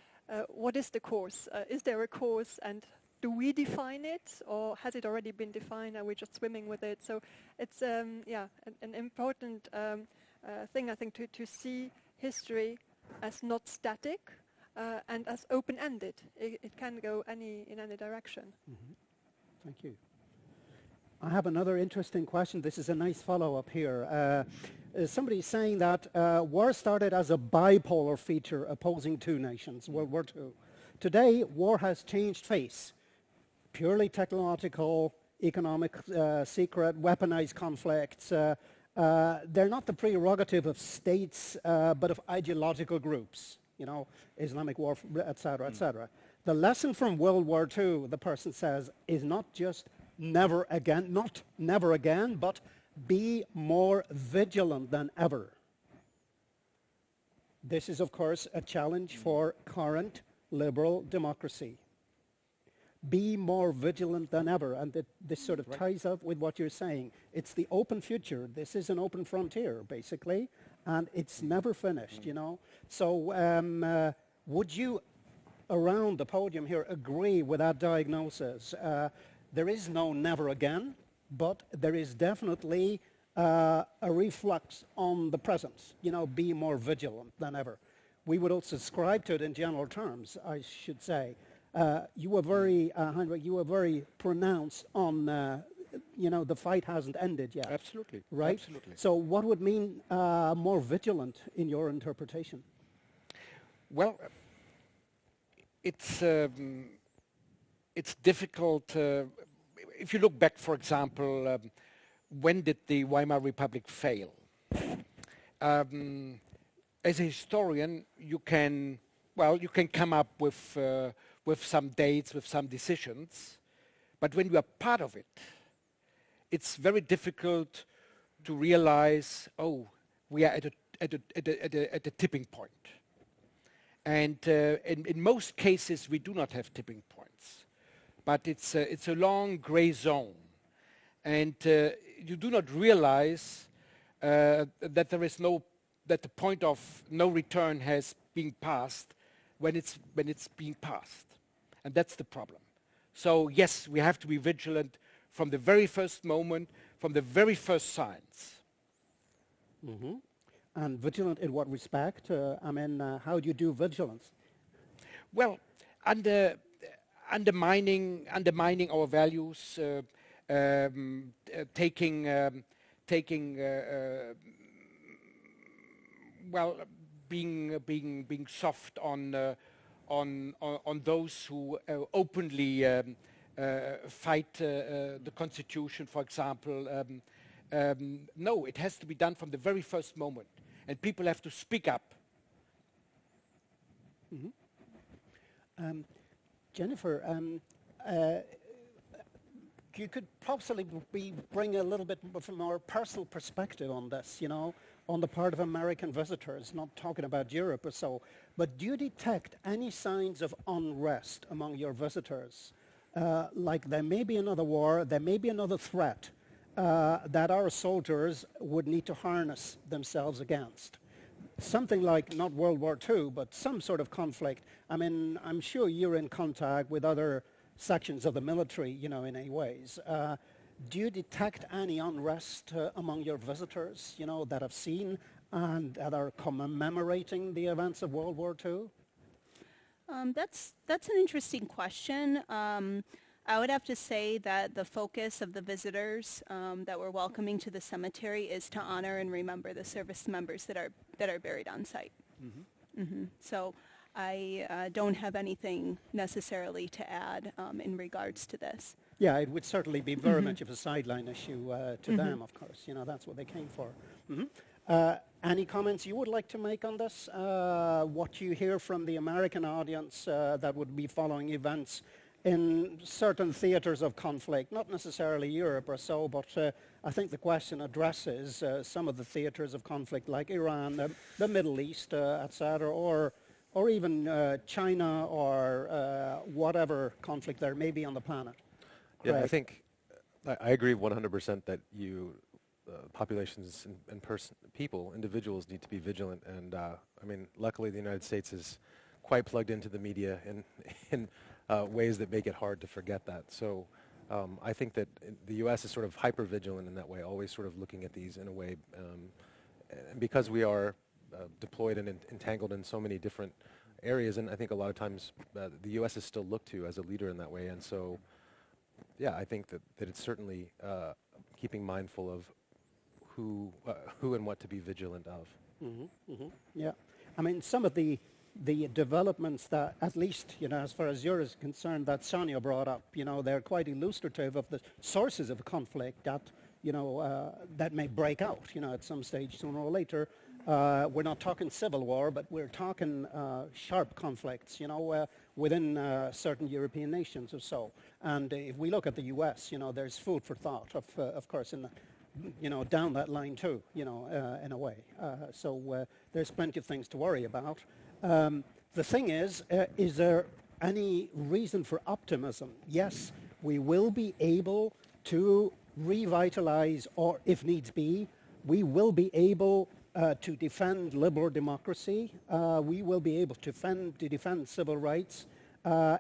what is the course? Is there a course, and do we define it, or has it already been defined and we're just swimming with it? So it's an important thing, I think, to see history as not static. And as open-ended, it can go in any direction. Mm-hmm. Thank you. I have another interesting question. This is a nice follow-up here. somebody's saying that war started as a bipolar feature opposing two nations, World War II. Today, war has changed face. Purely technological, economic, secret, weaponized conflicts. They're not the prerogative of states, but of ideological groups, you know, Islamic war, etc., etc. The lesson from World War II, the person says, is not just never again, not never again, but be more vigilant than ever. This is, of course, a challenge for current liberal democracy. Be more vigilant than ever. And this sort of ties up with what you're saying. It's the open future. This is an open frontier, basically, and it's never finished, you know. So would you, around the podium here, agree with that diagnosis? There is no never again, but there is definitely a reflux on the present. You know, be more vigilant than ever. We would all subscribe to it in general terms, I should say. You were very, Heinrich, you were very pronounced on, you know, the fight hasn't ended yet. Absolutely. Right? Absolutely. So what would mean more vigilant in your interpretation? Well, it's difficult. If you look back, for example, when did the Weimar Republic fail? As a historian, you can come up with some dates, with some decisions, but when you are part of it, it's very difficult to realize, oh, we are at a tipping point. And in most cases, we do not have tipping points, but it's a long gray zone, and you do not realize that the point of no return has been passed when it's being passed, and that's the problem. So yes, we have to be vigilant from the very first moment, from the very first signs. Mm-hmm. And vigilant in what respect? How do you do vigilance? Well, undermining our values, being soft on those who openly fight the Constitution, for example. No, it has to be done from the very first moment, and people have to speak up. Mm-hmm. Jennifer, you could possibly bring a little bit of a more personal perspective on this, you know, on the part of American visitors, not talking about Europe or so, but do you detect any signs of unrest among your visitors? Like there may be another war, there may be another threat that our soldiers would need to harness themselves against. Something like, not World War II, but some sort of conflict. I mean, I'm sure you're in contact with other sections of the military, you know, in any ways. Do you detect any unrest among your visitors, you know, that have seen and that are commemorating the events of World War II? That's an interesting question. I would have to say that the focus of the visitors that we're welcoming to the cemetery is to honor and remember the service members that are buried on site. Mm-hmm. Mm-hmm. So I don't have anything necessarily to add in regards to this. Yeah, it would certainly be very much of a sideline issue to them, of course. You know, that's what they came for. Mm-hmm. Any comments you would like to make on this? What you hear from the American audience that would be following events in certain theaters of conflict, not necessarily Europe or so, but I think the question addresses some of the theaters of conflict like Iran, the Middle East, etc., or even China or whatever conflict there may be on the planet. Yeah, Right. I think I agree 100% that populations and people, individuals need to be vigilant. And I mean, luckily the United States is quite plugged into the media in ways that make it hard to forget that. So I think that the U.S. is sort of hyper-vigilant in that way, always sort of looking at these in a way. And because we are deployed and entangled in so many different areas, and I think a lot of times the U.S. is still looked to as a leader in that way. And so, yeah, I think that it's certainly keeping mindful of who and what to be vigilant of. Yeah, I mean, some of the developments that, at least, you know, as far as Europe is concerned, that Sonia brought up, you know, they're quite illustrative of the sources of conflict that, you know, that may break out, you know, at some stage sooner or later. We're not talking civil war, but we're talking sharp conflicts, you know, within certain European nations or so. And if we look at the US, you know, there's food for thought, of course, in the, you know, down that line too, you know, in a way. So there's plenty of things to worry about. The thing is there any reason for optimism? Yes, we will be able to revitalize, or if needs be, we will be able to defend liberal democracy. We will be able to defend civil rights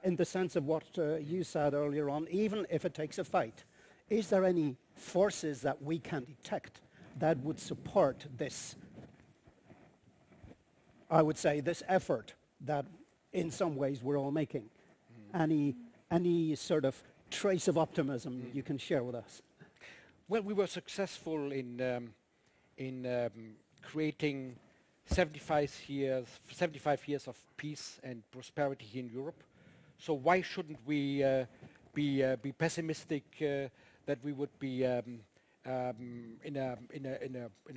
in the sense of what you said earlier on, even if it takes a fight. Is there any forces that we can detect that would support this, I would say, this effort that in some ways we're all making? Any sort of trace of optimism you can share with us? Well, we were successful in creating 75 years of peace and prosperity here in Europe. So why shouldn't we be pessimistic that we would be in a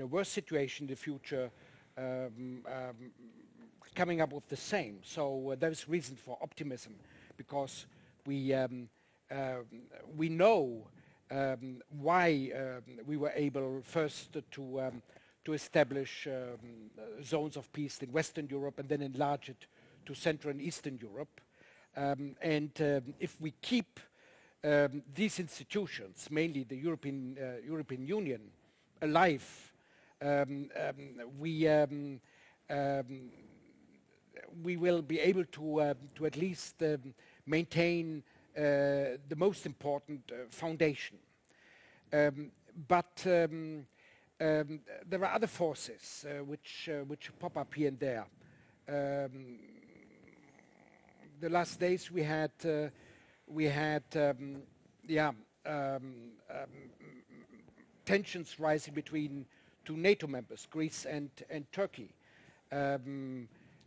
worse situation in the future, coming up with the same? So there is reason for optimism, because we know why we were able first to establish zones of peace in Western Europe and then enlarge it to Central and Eastern Europe. And if we keep these institutions, mainly the European Union, alive, we will be able to at least maintain the most important foundation. But there are other forces which pop up here and there. The last days we had tensions rising between two NATO members, Greece and Turkey. There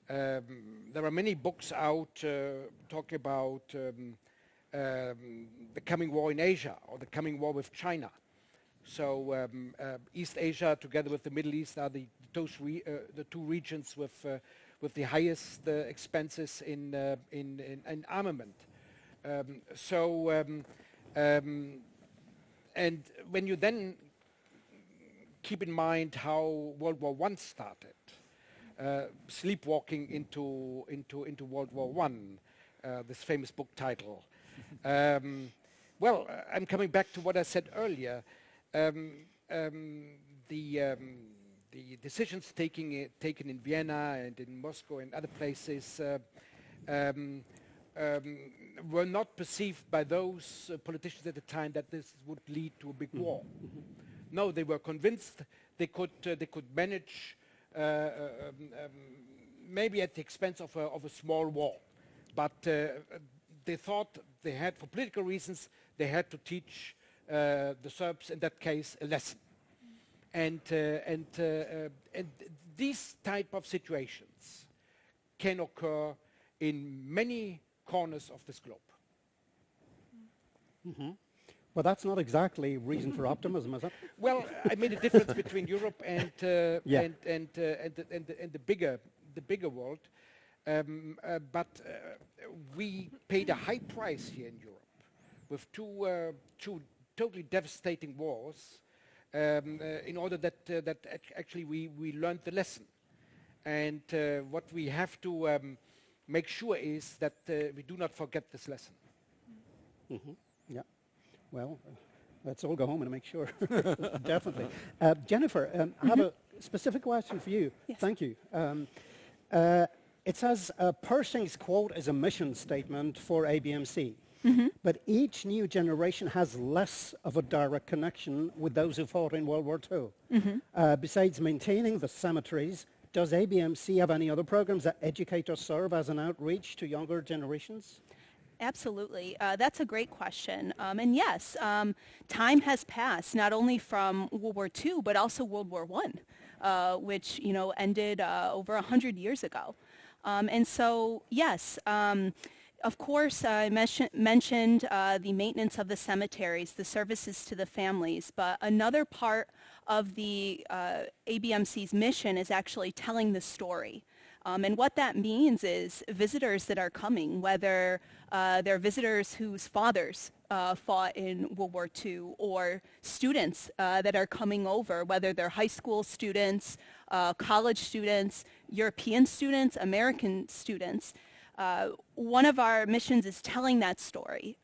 are many books out talking about the coming war in Asia or the coming war with China. So East Asia, together with the Middle East, are the two regions with the highest expenses in armament. And when you then keep in mind how World War I started, sleepwalking into World War I, this famous book title. Well, I'm coming back to what I said earlier. The decisions taken in Vienna and in Moscow and other places were not perceived by those politicians at the time that this would lead to a big war. No, they were convinced they could manage, maybe at the expense of a small war, but they thought they had, for political reasons, they had to teach the Serbs in that case a lesson. And these type of situations can occur in many corners of this globe. Well, that's not exactly reason for optimism, is it? Well, I made a difference between Europe and the bigger world, but we paid a high price here in Europe with two totally devastating wars. In order that actually we learned the lesson. And what we have to make sure is that we do not forget this lesson. Yeah. Well, let's all go home and make sure. Definitely. Jennifer, I have a specific question for you. Yes. Thank you. It says Pershing's quote is a mission statement for ABMC. But each new generation has less of a direct connection with those who fought in World War II. Besides maintaining the cemeteries, does ABMC have any other programs that educate or serve as an outreach to younger generations? Absolutely. That's a great question. And yes, time has passed not only from World War II, but also World War I, which, ended over 100 years ago. And so, yes, of course, I mentioned the maintenance of the cemeteries, the services to the families, but another part of the ABMC's mission is actually telling the story. And what that means is visitors that are coming, whether they're visitors whose fathers fought in World War II, or students that are coming over, whether they're high school students, college students, European students, American students. One of our missions is telling that story,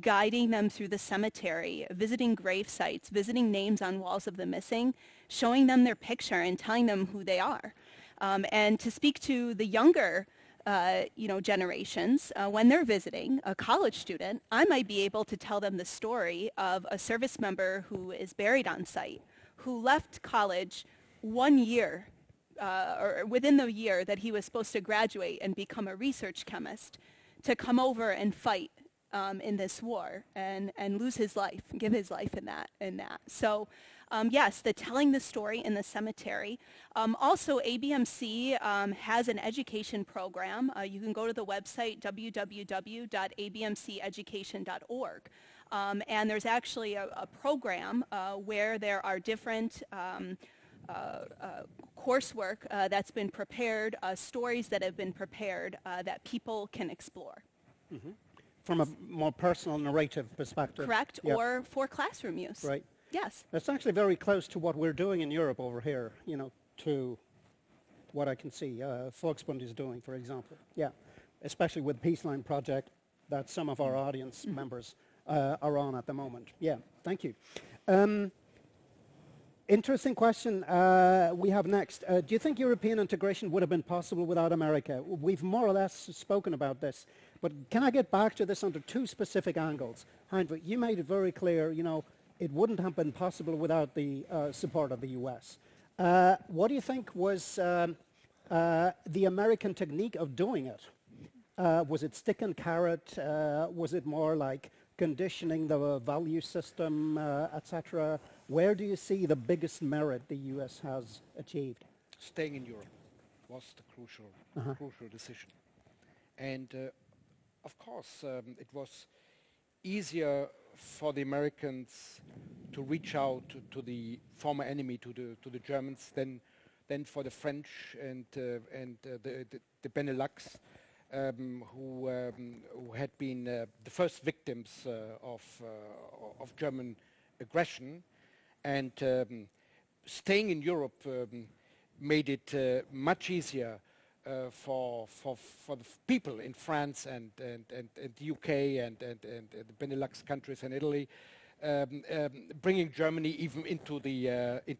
guiding them through the cemetery, visiting grave sites, visiting names on walls of the missing, showing them their picture and telling them who they are. And to speak to the younger generations, when they're visiting a college student, I might be able to tell them the story of a service member who is buried on site, who left college 1 year or within the year that he was supposed to graduate and become a research chemist, to come over and fight in this war and lose his life, give his life in that. So yes, the telling the story in the cemetery. Also, ABMC has an education program. You can go to the website www.abmceducation.org. And there's actually a program where there are different coursework that's been prepared, stories that have been prepared that people can explore. Mm-hmm. From a more personal narrative perspective. Correct, yep. Or for classroom use. Right. Yes. It's actually very close to what we're doing in Europe over here, to what I can see Volksbund is doing, for example. Yeah, especially with the Peace Line project that some of our audience members are on at the moment. Yeah, thank you. Interesting question we have next. Do you think European integration would have been possible without America? We've more or less spoken about this, but can I get back to this under two specific angles? Heinrich, you made it very clear, it wouldn't have been possible without the support of the US. What do you think was the American technique of doing it? Was it stick and carrot? Was it more like conditioning the value system, etc.? Where do you see the biggest merit the US has achieved? Staying in Europe was the crucial decision. And of course, it was easier for the Americans to reach out to the former enemy, to the Germans, than for the French and the Benelux, who had been the first victims of German aggression. And staying in Europe made it much easier for the people in France and the UK and the Benelux countries and Italy, bringing Germany even into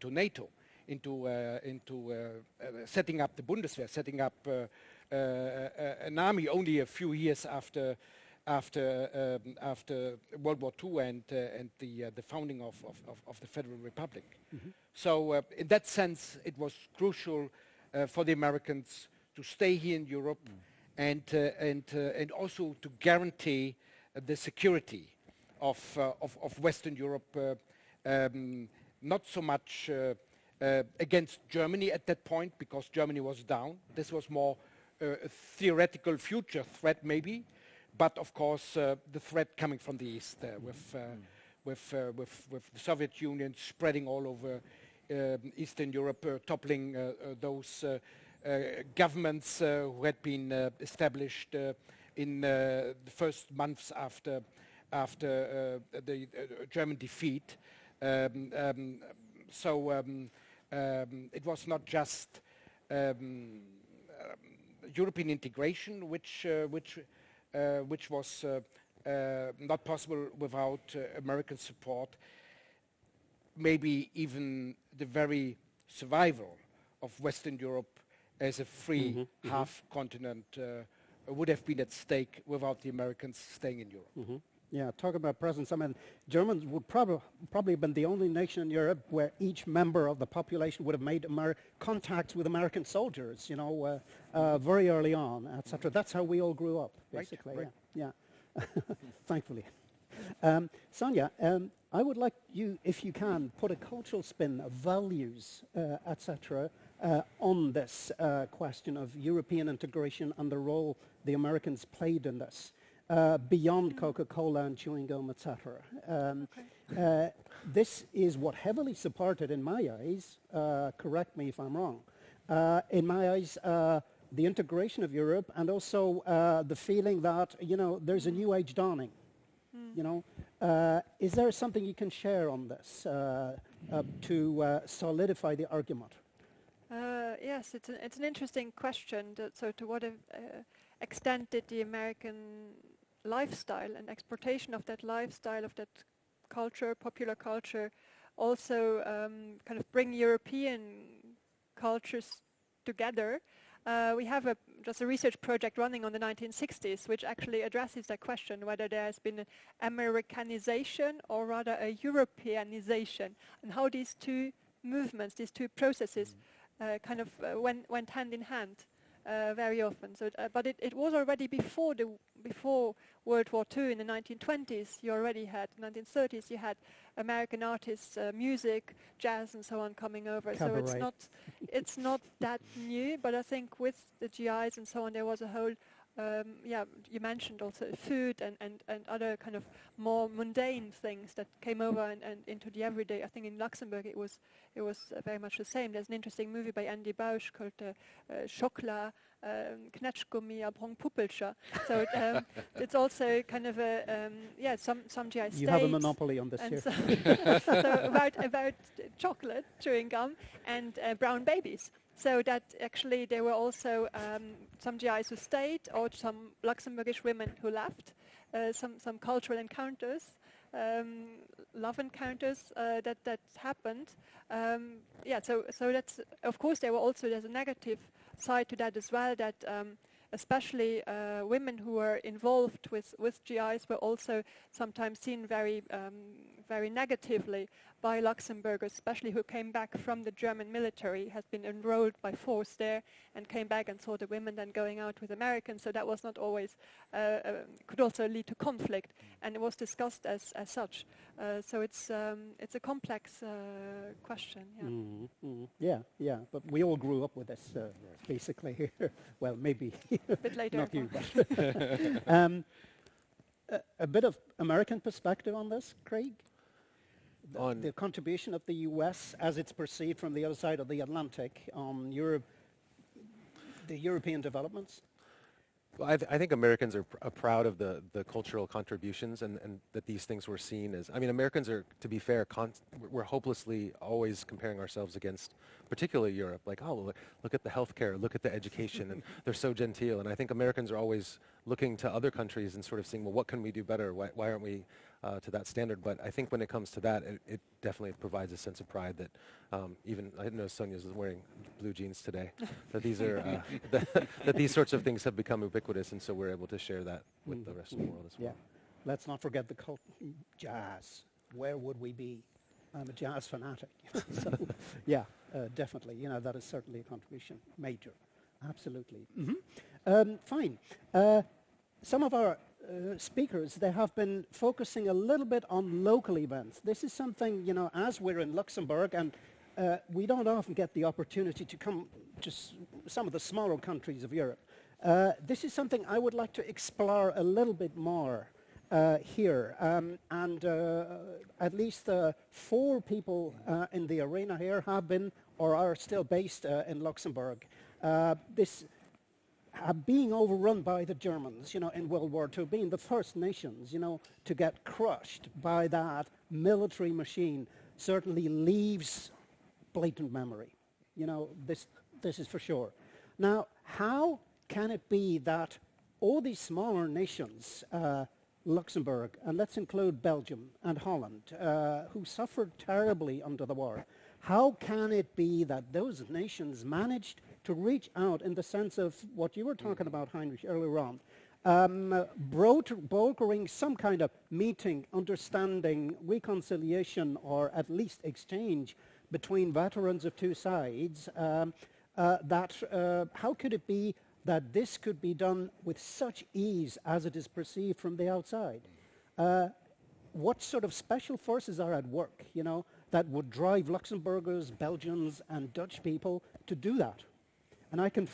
NATO, into setting up the Bundeswehr, setting up an army only a few years after World War II and the founding of the Federal Republic. Mm-hmm. So in that sense, it was crucial for the Americans to stay here in Europe and also to guarantee the security of Western Europe, not so much against Germany at that point, because Germany was down. This was more a theoretical future threat, maybe. But of course, the threat coming from the east, with the Soviet Union spreading all over Eastern Europe, toppling those governments who had been established in the first months after the German defeat. So it was not just European integration, which was not possible without American support. Maybe even the very survival of Western Europe as a free half-continent would have been at stake without the Americans staying in Europe. Mm-hmm. Yeah, talk about presence. I mean, Germans would probably have been the only nation in Europe where each member of the population would have made contacts with American soldiers, very early on, etc. That's how we all grew up, basically. Right. Yeah. thankfully. Sonia, I would like you, if you can, put a cultural spin of values, etc., on this question of European integration and the role the Americans played in this, beyond Coca-Cola and chewing gum, etc. This is what heavily supported, in my eyes, correct me if I'm wrong, in my eyes, the integration of Europe, and also the feeling that, you know, there's a new age dawning. You know, is there something you can share on this to solidify the argument? Yes, it's an interesting question. So to what extent did the American lifestyle and exportation of that lifestyle, of that culture, popular culture, also kind of bring European cultures together? We have just a research project running on the 1960s, which actually addresses that question, whether there has been an Americanization or rather a Europeanization, and how these two movements, these two processes, kind of went hand in hand very often. So, but it was already before World War II in the 1920s. You already had 1930s. You had American artists, music, jazz, and so on coming over. Cabaret. So it's not that new. But I think with the GIs and so on, there was a whole. You mentioned also food and other kind of more mundane things that came over and into the everyday. I think in Luxembourg it was very much the same. There's an interesting movie by Andy Bausch called Schockler, Knetschgummi, Abrong Puppelscher. So it's also kind of a some GI states. You have a monopoly on this here. So about chocolate, chewing gum, and brown babies. So that actually there were also some GIs who stayed, or some Luxembourgish women who left, some cultural encounters, love encounters that happened. So that's, of course, there's a negative side to that as well, that especially women who were involved with GIs were also sometimes seen very negatively by Luxembourgers, especially who came back from the German military, has been enrolled by force there, and came back and saw the women then going out with Americans. So that was not always, could also lead to conflict, and it was discussed as such. So it's a complex question. Yeah. Yeah. But we all grew up with this, basically here. Well, maybe a bit later. Not you, but a bit of American perspective on this, Craig? On the contribution of the US as it's perceived from the other side of the Atlantic on the European developments? Well, I think Americans are proud of the cultural contributions, and that these things were seen as, I mean, Americans are, to be fair, we're hopelessly always comparing ourselves against, particularly Europe, like, oh, look at the healthcare, look at the education, and they're so genteel. And I think Americans are always looking to other countries and sort of saying, well, what can we do better? Why aren't we to that standard? But I think when it comes to that, it definitely provides a sense of pride that even, I know Sonia's wearing blue jeans today, that these are, that these sorts of things have become ubiquitous, and so we're able to share that with the rest of the world as well. Yeah. Let's not forget the jazz. Where would we be? I'm a jazz fanatic. So, yeah, definitely. You know, that is certainly a contribution. Major. Absolutely. Fine. Some of our speakers, they have been focusing a little bit on local events. This is something, you know, as we're in Luxembourg, and we don't often get the opportunity to come to some of the smaller countries of Europe. This is something I would like to explore a little bit more here. At least 4 people in the arena here have been or are still based in Luxembourg. Being overrun by the Germans, you know, in World War II, being the first nations, you know, to get crushed by that military machine certainly leaves blatant memory. You know, this is for sure. Now, how can it be that all these smaller nations, Luxembourg, and let's include Belgium and Holland, who suffered terribly under the war, how can it be that those nations managed to reach out in the sense of what you were talking about, Heinrich, earlier on, brokering some kind of meeting, understanding, reconciliation, or at least exchange between veterans of two sides, how could it be that this could be done with such ease as it is perceived from the outside. What sort of special forces are at work, you know, that would drive Luxembourgers, Belgians, and Dutch people to do that? And I can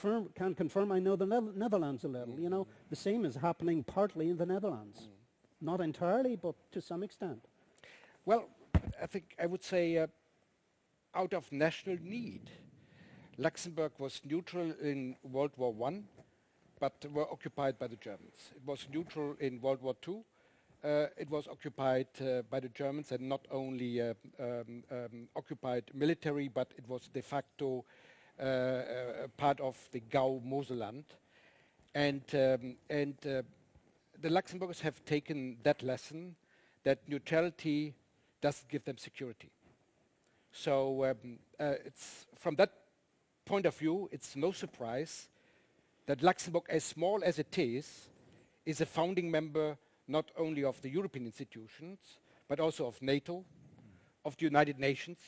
confirm I know the Netherlands a little, you know. The same is happening partly in the Netherlands. Not entirely, but to some extent. Well, I think I would say out of national need. Luxembourg was neutral in World War I, but were occupied by the Germans. It was neutral in World War II. It was occupied by the Germans, and not only occupied military, but it was de facto part of the Gau-Moselland. And the Luxembourgers have taken that lesson, that neutrality doesn't give them security. So it's from that point of view, it's no surprise that Luxembourg, as small as it is a founding member not only of the European institutions, but also of NATO, of the United Nations,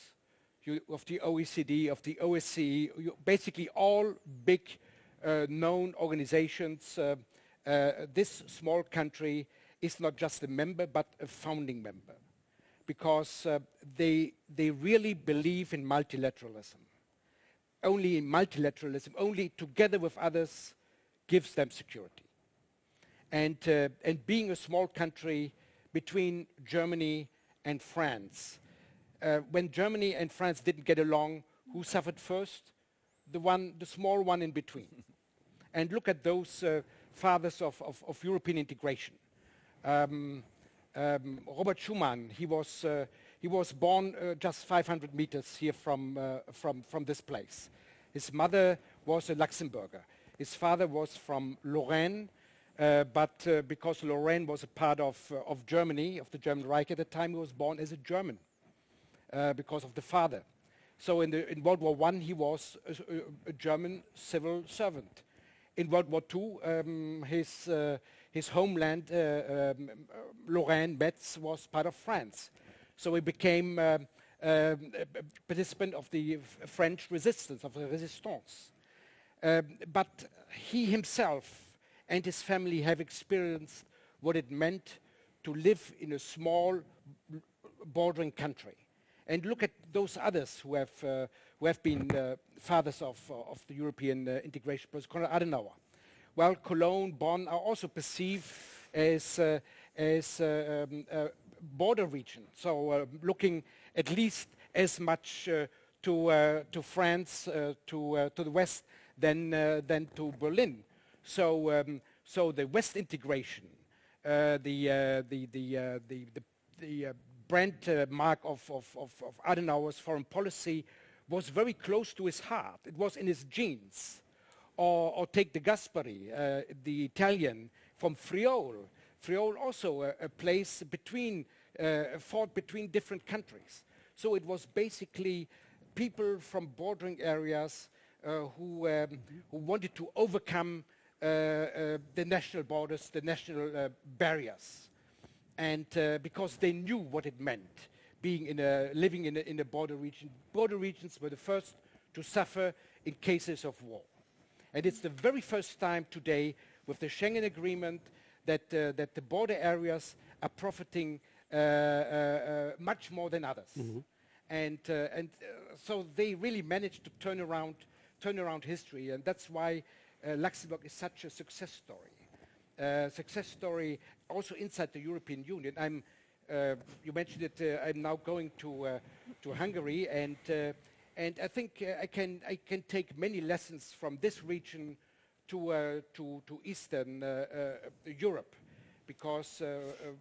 of the OECD, of the OSCE, basically all big known organizations. This small country is not just a member, but a founding member, because they really believe in multilateralism. Only in multilateralism, only together with others, gives them security. And being a small country between Germany and France, when Germany and France didn't get along, who suffered first? The small one in between. And look at those fathers of European integration. Robert Schuman, he was born just 500 meters here from this place. His mother was a Luxembourger. His father was from Lorraine, but because Lorraine was a part of Germany, of the German Reich at the time, he was born as a German because of the father. So in World War I, he was a German civil servant. In World War II, his homeland, Lorraine, Metz, was part of France. So he became a participant of the French resistance, of the resistance. But he himself and his family have experienced what it meant to live in a small bordering country. And look at those others who have been fathers of the European integration process. Konrad Adenauer. Well, Cologne, Bonn are also perceived as border region. So looking at least as much to France, to the west, than to Berlin. So the West integration, the brand mark of Adenauer's foreign policy was very close to his heart. It was in his genes. Or take de Gasperi, the Italian from Friuli. Friuli also a place fought between different countries. So it was basically people from bordering areas who wanted to overcome the national borders, the national barriers, and because they knew what it meant being living in a border region. Border regions were the first to suffer in cases of war. And it's the very first time today with the Schengen Agreement that the border areas are profiting much more than others. Mm-hmm. And so they really managed to turn around history, and that's why Luxembourg is such a success story. Success story also inside the European Union. You mentioned it. I'm now going to Hungary, and I think I can take many lessons from this region to Eastern Europe, because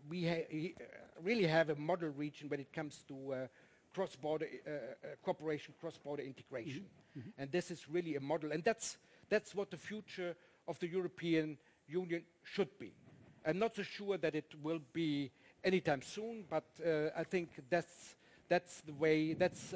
we really have a model region when it comes to cross-border cooperation, cross-border integration. Mm-hmm. And this is really a model, and that's what the future of the European Union should be. I'm not so sure that it will be anytime soon, but I think that's the way, that's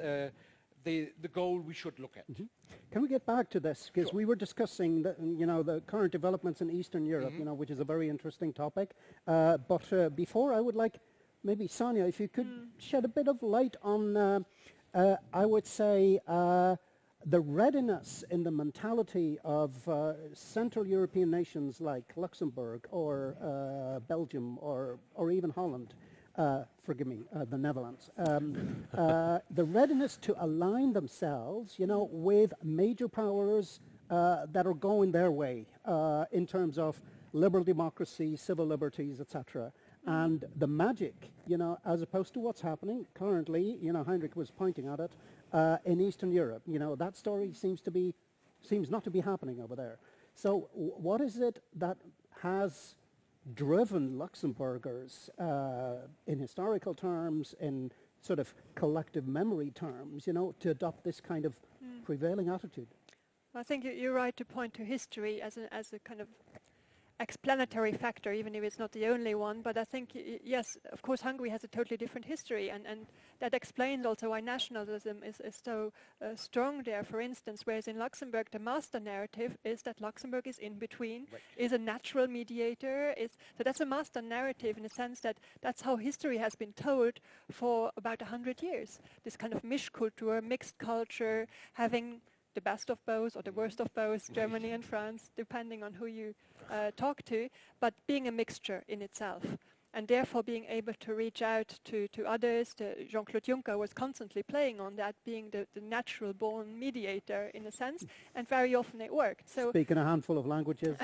the goal we should look at. Mm-hmm. Can we get back to this? Because we were discussing the current developments in Eastern Europe, mm-hmm. Which is a very interesting topic. But before, I would like maybe Sonia, if you could shed a bit of light on, I would say, the readiness in the mentality of Central European nations like Luxembourg or Belgium or even Holland, forgive me, the Netherlands, the readiness to align themselves, with major powers that are going their way in terms of liberal democracy, civil liberties, etc. And the magic, as opposed to what's happening currently, Heinrich was pointing at it, in Eastern Europe, that story seems not to be happening over there. So what is it that has driven Luxembourgers in historical terms, in sort of collective memory terms, to adopt this kind of prevailing attitude? I think you're right to point to history as a kind of explanatory factor, even if it's not the only one. But I think, yes, of course, Hungary has a totally different history, and that explains also why nationalism is so strong there, for instance, whereas in Luxembourg, the master narrative is that Luxembourg is in between, is a natural mediator. So that's a master narrative in the sense that that's how history has been told for about 100 years. This kind of Mischkultur, mixed culture, having the best of both or the worst of both, Germany and France, depending on who you talk to, but being a mixture in itself. And therefore being able to reach out to others. Jean-Claude Juncker was constantly playing on that, being the natural born mediator in a sense, and very often it worked. So speaking a handful of languages,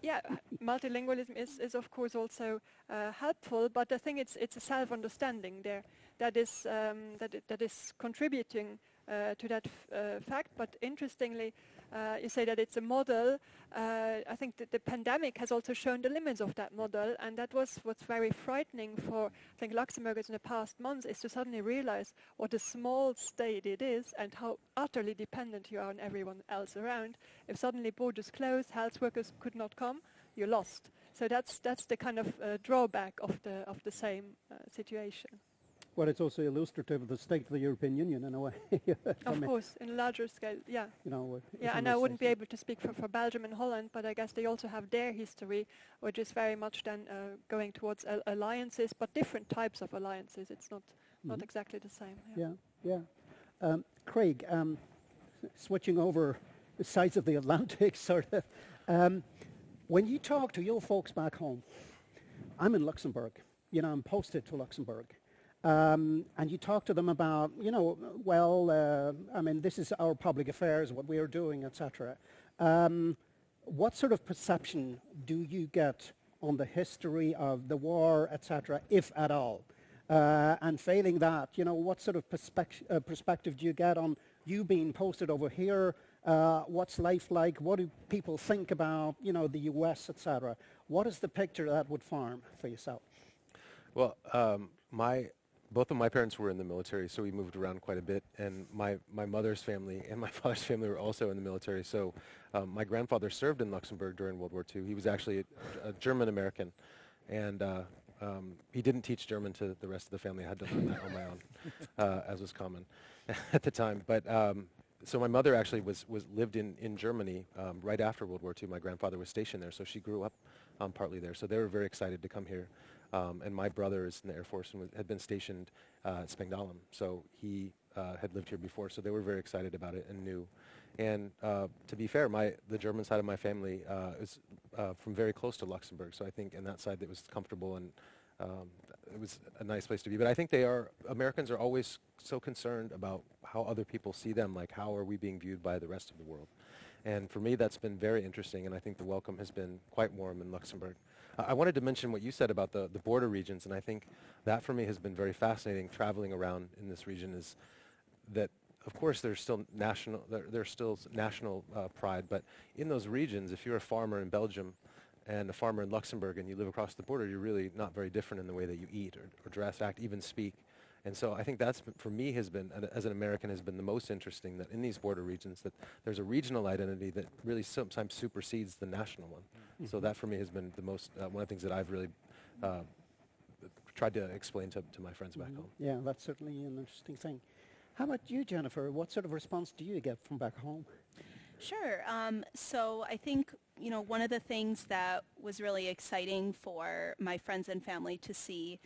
yeah, multilingualism is of course also helpful, but I think it's a self-understanding there that is contributing to that fact. But interestingly, you say that it's a model. I think that the pandemic has also shown the limits of that model, and that was what's very frightening for, I think, Luxembourgers in the past months, is to suddenly realize what a small state it is and how utterly dependent you are on everyone else around. If suddenly borders close, health workers could not come, you're lost. So that's the kind of drawback of the same situation. Well, it's also illustrative of the state of the European Union in a way. Of course, in a larger scale, yeah. Yeah, and I wouldn't be able to speak for Belgium and Holland, but I guess they also have their history, which is very much then going towards alliances, but different types of alliances. It's not exactly the same. Yeah. Craig, switching over the sides of the Atlantic, sort of. When you talk to your folks back home, I'm in Luxembourg. I'm posted to Luxembourg. And you talk to them about, this is our public affairs, what we are doing, etc. What sort of perception do you get on the history of the war, etc., if at all? And failing that, what sort of perspective do you get on you being posted over here? What's life like? What do people think about, the US, etc.? What is the picture that would form for yourself? Well, both of my parents were in the military, so we moved around quite a bit, and my mother's family and my father's family were also in the military. So my grandfather served in Luxembourg during World War II. He was actually a German-American, and he didn't teach German to the rest of the family. I had to learn that on my own, as was common at the time. But so my mother actually lived in Germany right after World War II. My grandfather was stationed there, so she grew up partly there. So they were very excited to come here. And my brother is in the Air Force and had been stationed at Spangdahlem, so he had lived here before, so they were very excited about it and knew. And to be fair, the German side of my family is from very close to Luxembourg, so I think in that side it was comfortable and it was a nice place to be. But I think Americans are always so concerned about how other people see them, like how are we being viewed by the rest of the world. And for me, that's been very interesting, and I think the welcome has been quite warm in Luxembourg. I wanted to mention what you said about the border regions, and I think that for me has been very fascinating traveling around in this region, is that, of course, there's still national pride, but in those regions, if you're a farmer in Belgium and a farmer in Luxembourg and you live across the border, you're really not very different in the way that you eat or dress, act, even speak. And so I think that's, for me, has been, as an American, has been the most interesting, that in these border regions that there's a regional identity that really sometimes supersedes the national one. Mm-hmm. So that for me has been the most, one of the things that I've really tried to explain to my friends back home. Yeah, that's certainly an interesting thing. How about you, Jennifer? What sort of response do you get from back home? Sure. So I think, one of the things that was really exciting for my friends and family to see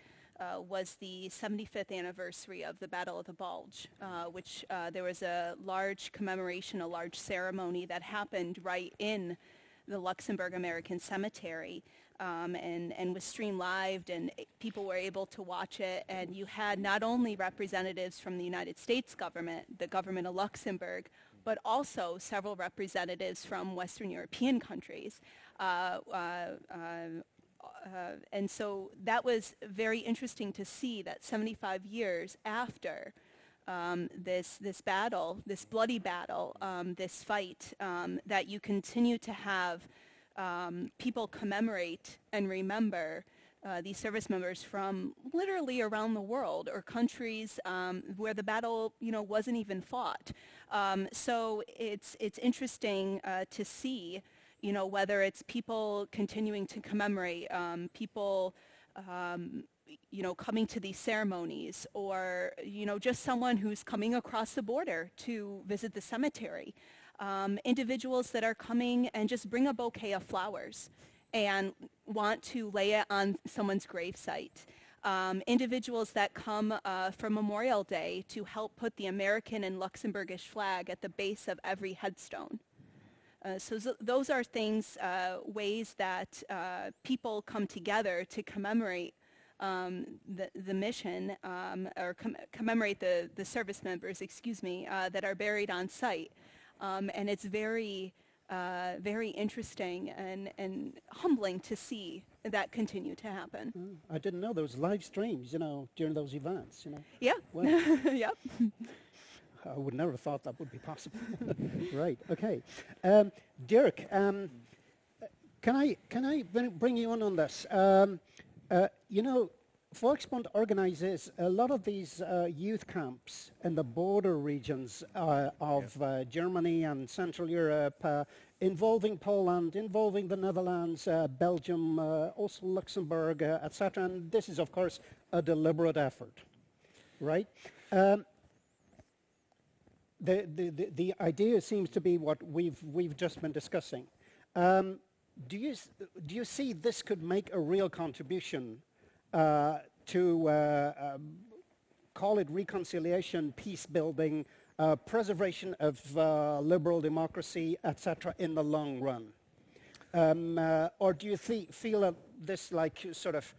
was the 75th anniversary of the Battle of the Bulge, which there was a large commemoration, a large ceremony that happened right in the Luxembourg American Cemetery, and was streamed live, and people were able to watch it. And you had not only representatives from the United States government, the government of Luxembourg, but also several representatives from Western European countries. And so that was very interesting to see that 75 years after this battle, this bloody battle, this fight, that you continue to have people commemorate and remember these service members from literally around the world, or countries where the battle, wasn't even fought. So it's interesting to see, whether it's people continuing to commemorate, people, coming to these ceremonies, or, just someone who's coming across the border to visit the cemetery. Individuals that are coming and just bring a bouquet of flowers and want to lay it on someone's gravesite. Individuals that come for Memorial Day to help put the American and Luxembourgish flag at the base of every headstone. So those are things, ways that people come together to commemorate the mission, or commemorate the service members, that are buried on site. And it's very, very interesting and humbling to see that continue to happen. I didn't know there was live streams, during those events, Yeah. Well, Yep. I would never have thought that would be possible. Right, okay. Dirk, can I bring you on this? Volksbund organizes a lot of these youth camps in the border regions of Germany and Central Europe, involving Poland, involving the Netherlands, Belgium, also Luxembourg, etc. And this is, of course, a deliberate effort, right? The idea seems to be what we've just been discussing. Do you see this could make a real contribution to call it reconciliation, peace building, preservation of liberal democracy, etc. in the long run? Or do you feel that this like sort of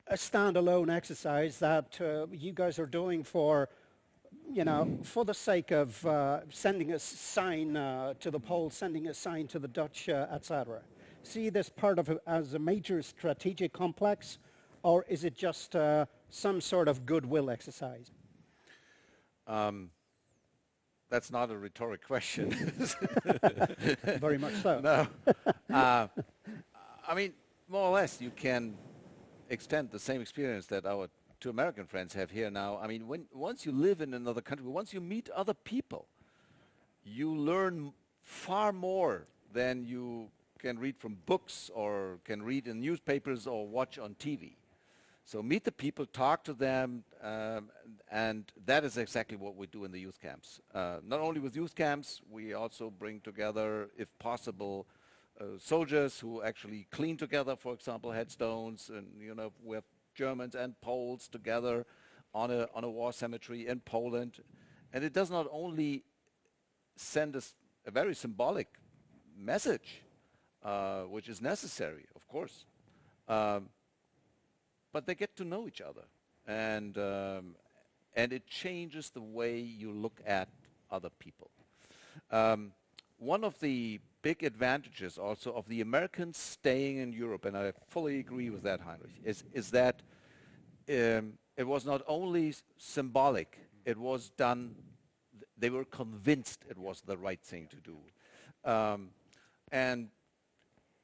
a standalone exercise that you guys are doing for the sake of sending a sign to the Poles, sending a sign to the Dutch, etc.? See this part of it as a major strategic complex, or is it just some sort of goodwill exercise? That's not a rhetoric question. Very much so. No. I mean, more or less, you can extend the same experience that our two American friends have here now. I mean, once you live in another country, once you meet other people, you learn far more than you can read from books or can read in newspapers or watch on TV. So meet the people, talk to them, and that is exactly what we do in the youth camps. Not only with youth camps, we also bring together, if possible, soldiers who actually clean together, for example, headstones, and we have Germans and Poles together on a war cemetery in Poland. And it does not only send us a very symbolic message, which is necessary, of course, but they get to know each other, and it changes the way you look at other people. One of the big advantages also of the Americans staying in Europe, and I fully agree with that, Heinrich, is that it was not only symbolic, it was done, they were convinced it was the right thing to do. And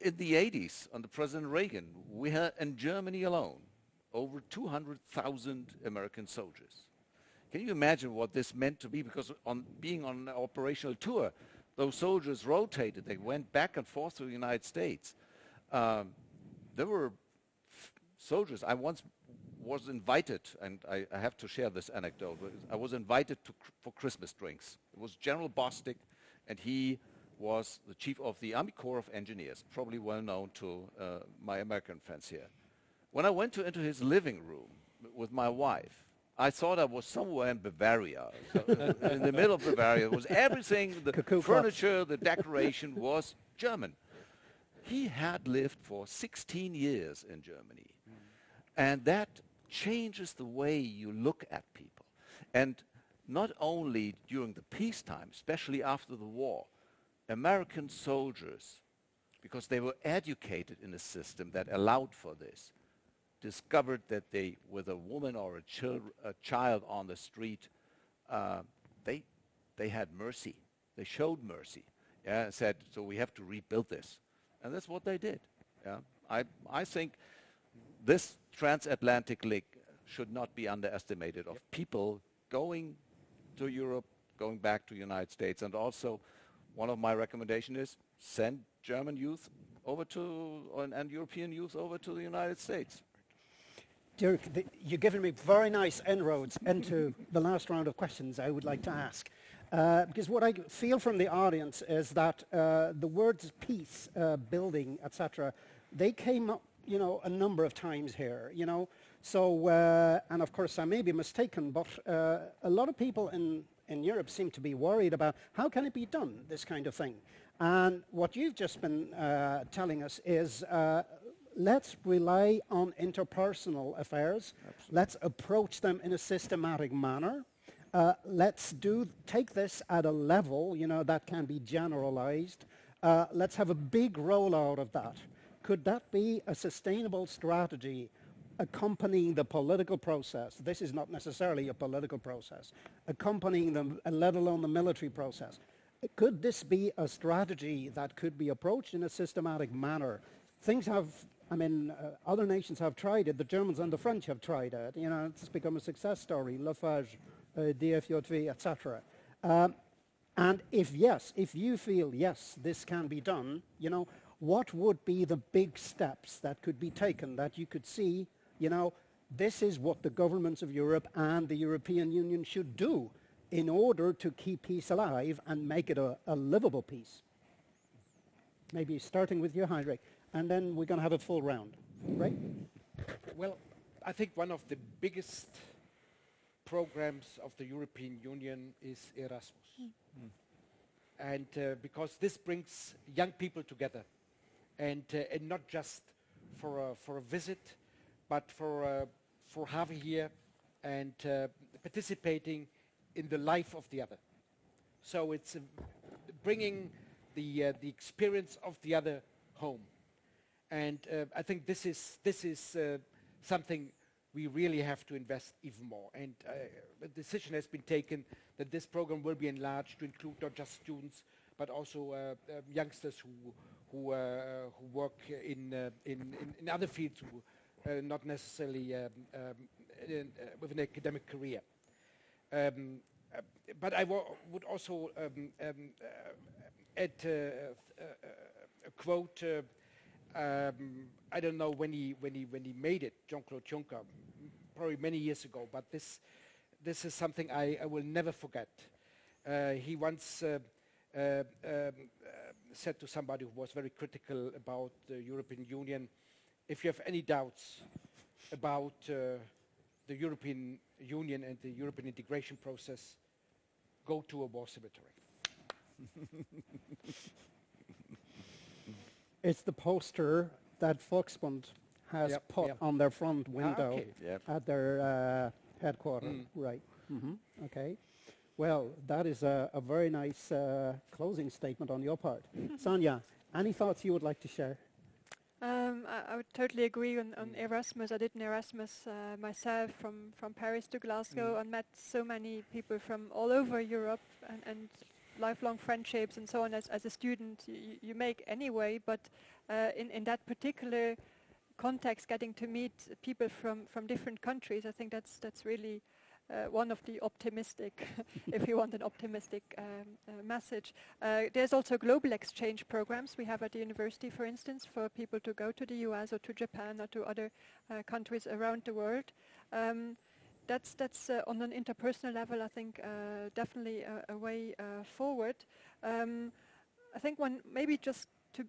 in the 80s, under President Reagan, we had in Germany alone over 200,000 American soldiers. Can you imagine what this meant to be? Because being on an operational tour, those soldiers rotated. They went back and forth to the United States. There were soldiers. I once was invited, and I have to share this anecdote. I was invited for Christmas drinks. It was General Bostic, and he was the chief of the Army Corps of Engineers, probably well known to my American friends here. When I went into his living room, with my wife. I thought I was somewhere in Bavaria, so in the middle of Bavaria. It was everything, the furniture, the decoration was German. He had lived for 16 years in Germany. And that changes the way you look at people. And not only during the peacetime, especially after the war, American soldiers, because they were educated in a system that allowed for this, discovered that they, with a woman or a child on the street, they had mercy. They showed mercy. Yeah, and said, so we have to rebuild this. And that's what they did. Yeah, I think this transatlantic link should not be underestimated, of people going to Europe, going back to the United States. And also, one of my recommendations is send German youth over to, and European youth over to the United States. Dirk, you've given me very nice inroads into the last round of questions I would like to ask. Because what I feel from the audience is that the words peace, building, etc., they came up, a number of times here, So, and of course I may be mistaken, but a lot of people in Europe seem to be worried about how can it be done, this kind of thing. And what you've just been telling us is let's rely on interpersonal affairs. Absolutely. Let's approach them in a systematic manner. Let's take this at a level, that can be generalized. Let's have a big rollout of that. Could that be a sustainable strategy accompanying the political process? This is not necessarily a political process. Accompanying them, let alone the military process. Could this be a strategy that could be approached in a systematic manner? Things have, other nations have tried it. The Germans and the French have tried it. It's become a success story. Lafarge, DFJV, etc. And if you feel, yes, this can be done, what would be the big steps that could be taken that you could see, this is what the governments of Europe and the European Union should do in order to keep peace alive and make it a livable peace? Maybe starting with you, Heinrich, and then we're going to have a full round, right? Well, I think one of the biggest programs of the European Union is Erasmus. And because this brings young people together, and not just for a visit, but for half a year, and participating in the life of the other. So it's bringing the experience of the other home, and I think this is something we really have to invest even more. And the decision has been taken that this program will be enlarged to include not just students, but also youngsters who work in other fields, who not necessarily with an academic career. But I would also add a quote. I don't know when he made it, Jean-Claude Juncker, probably many years ago. But this is something I will never forget. He once said to somebody who was very critical about the European Union, if you have any doubts about the European Union and the European integration process, go to a war cemetery. It's the poster that Volksbund has put on their front window at their headquarters. Right. Okay. Well, that is a very nice closing statement on your part. Sonja, any thoughts you would like to share? I would totally agree on Erasmus. I did an Erasmus myself from Paris to Glasgow and met so many people from all over Europe and lifelong friendships and so on as a student you make anyway, but in that particular context, getting to meet people from different countries, I think that's really one of the optimistic, if you want an optimistic message. There's also global exchange programs we have at the university, for instance, for people to go to the US or to Japan or to other countries around the world. That's on an interpersonal level, I think, definitely a way forward. I think one maybe just to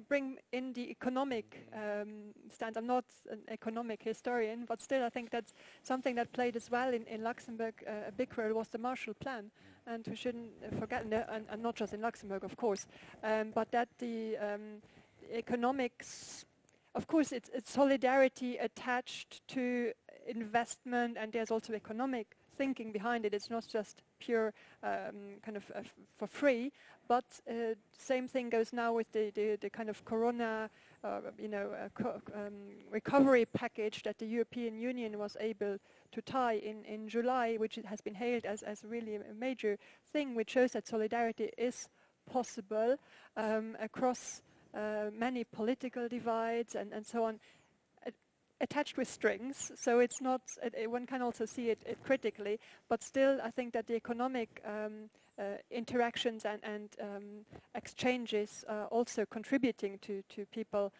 bring in the economic stance. I'm not an economic historian, but still I think that's something that played as well in Luxembourg. A big role was the Marshall Plan, and we shouldn't forget, and not just in Luxembourg, of course, but that the economics, of course, it's solidarity attached to investment, and there's also economic thinking behind it. It's not just pure kind of for free, but same thing goes now with the kind of Corona, recovery package that the European Union was able to tie in July, which it has been hailed as really a major thing, which shows that solidarity is possible across many political divides and so on, attached with strings. So it's not, one can also see it critically, but still I think that the economic interactions and exchanges are also contributing to people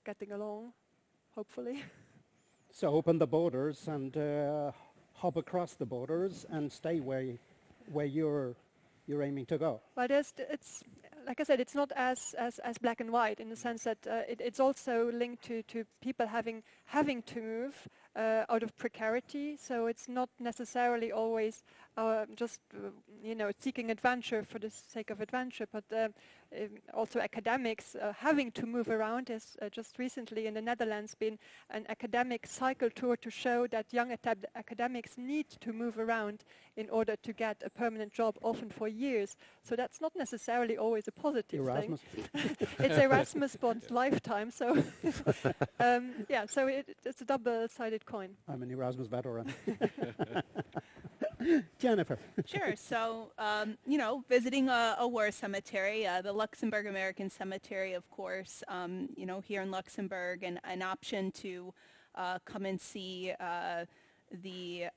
getting along, hopefully. So open the borders and hop across the borders and stay where you're aiming to go. But it's like I said, it's not as black and white in the sense that it's also linked to people having to move out of precarity. So it's not necessarily always just seeking adventure for the sake of adventure, but also academics having to move around. There's just recently in the Netherlands been an academic cycle tour to show that young academics need to move around in order to get a permanent job, often for years. So that's not necessarily always a positive Erasmus. thing. It's Erasmus, but lifetime. So so it's a double-sided coin. I'm an Erasmus veteran. Jennifer. Sure. So, visiting a war cemetery, the Luxembourg American Cemetery, of course, here in Luxembourg, and an option to come and see the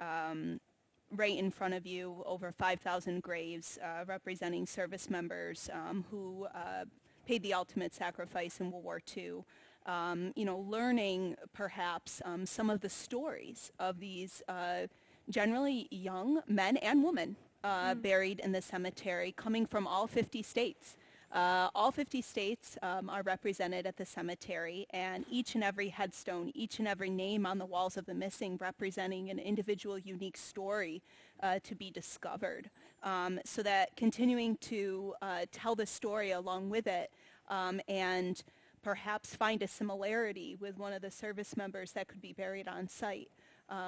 right in front of you, over 5,000 graves representing service members who paid the ultimate sacrifice in World War II. Learning perhaps some of the stories of these generally young men and women buried in the cemetery, coming from all 50 states. All 50 states are represented at the cemetery, and each and every headstone, each and every name on the walls of the missing representing an individual unique story to be discovered. So that continuing to tell the story along with it and perhaps find a similarity with one of the service members that could be buried on site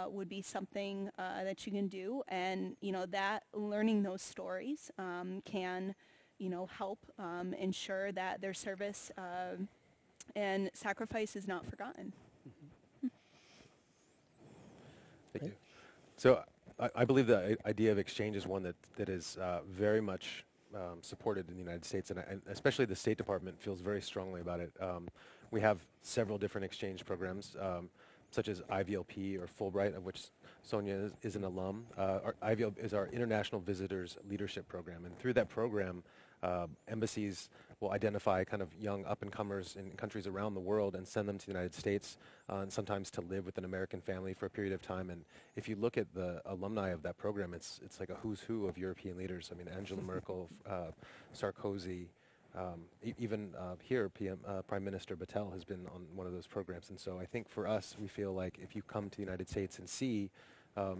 would be something that you can do. And, that learning those stories can help ensure that their service and sacrifice is not forgotten. Thank you. So I believe the idea of exchange is one that is very much supported in the United States, and especially the State Department feels very strongly about it. We have several different exchange programs, such as IVLP or Fulbright, of which Sonia is an alum. IVLP is our International Visitors Leadership Program, and through that program, embassies will identify kind of young up-and-comers in countries around the world and send them to the United States, and sometimes to live with an American family for a period of time. And if you look at the alumni of that program, it's like a who's who of European leaders. I mean, Angela Merkel, Sarkozy, even here, Prime Minister Battelle has been on one of those programs. And so I think for us, we feel like if you come to the United States and see a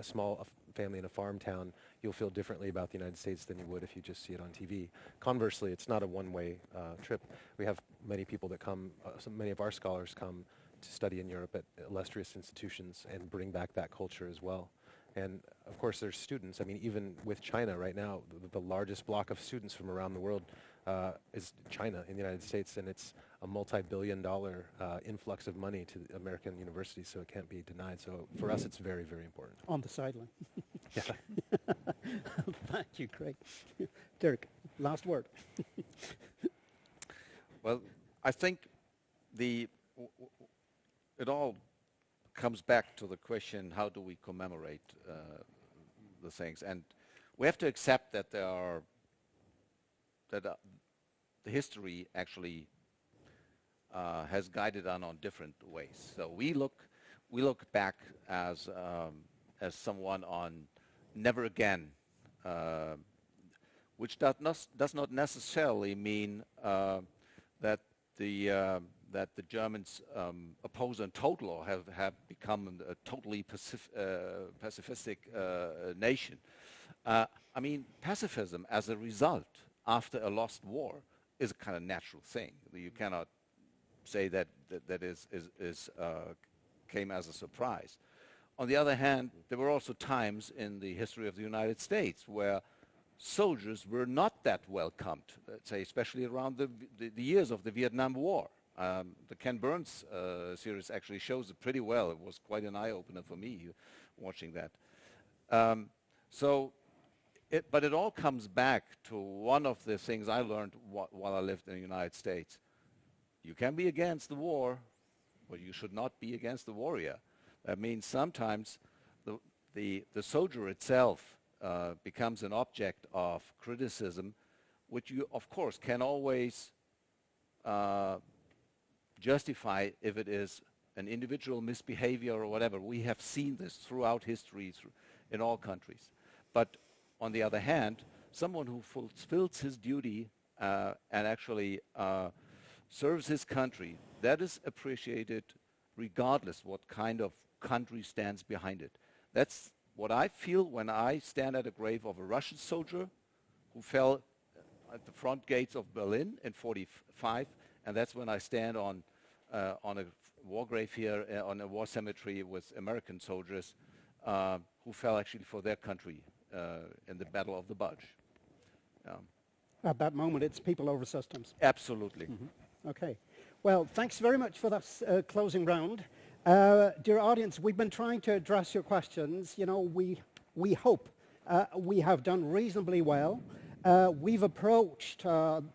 small family in a farm town, you'll feel differently about the United States than you would if you just see it on TV. Conversely, it's not a one-way trip. We have many people that come, many of our scholars come to study in Europe at illustrious institutions and bring back that culture as well. And of course, there's students. I mean, even with China right now, the largest block of students from around the world is China in the United States, and it's a multi-billion-dollar influx of money to American universities, so it can't be denied. So for us, it's very, very important. On the sideline. Yeah. Thank you, Craig. Dirk, last word. Well, I think it all comes back to the question, how do we commemorate the things? And we have to accept that the history actually has guided on different ways. So we look back as someone on never again which does not necessarily mean that the Germans oppose in total or have become a totally pacifistic nation. I mean, pacifism as a result after a lost war is a kind of natural thing. You cannot say that came as a surprise. On the other hand, there were also times in the history of the United States where soldiers were not that welcomed, let's say, especially around the years of the Vietnam War. The Ken Burns series actually shows it pretty well. It was quite an eye-opener for me watching that. But it all comes back to one of the things I learned while I lived in the United States. You can be against the war, but you should not be against the warrior. That means sometimes the soldier itself becomes an object of criticism, which you, of course, can always justify if it is an individual misbehavior or whatever. We have seen this throughout history in all countries. But on the other hand, someone who fulfills his duty and actually serves his country, that is appreciated regardless what kind of country stands behind it. That's what I feel when I stand at a grave of a Russian soldier who fell at the front gates of Berlin in '45, and that's when I stand on a war grave here on a war cemetery with American soldiers who fell actually for their country in the Battle of the Bulge. At that moment, it's people over systems. Absolutely. Mm-hmm. Okay. Well, thanks very much for that closing round. Dear audience, we've been trying to address your questions. You know, we hope we have done reasonably well. We've approached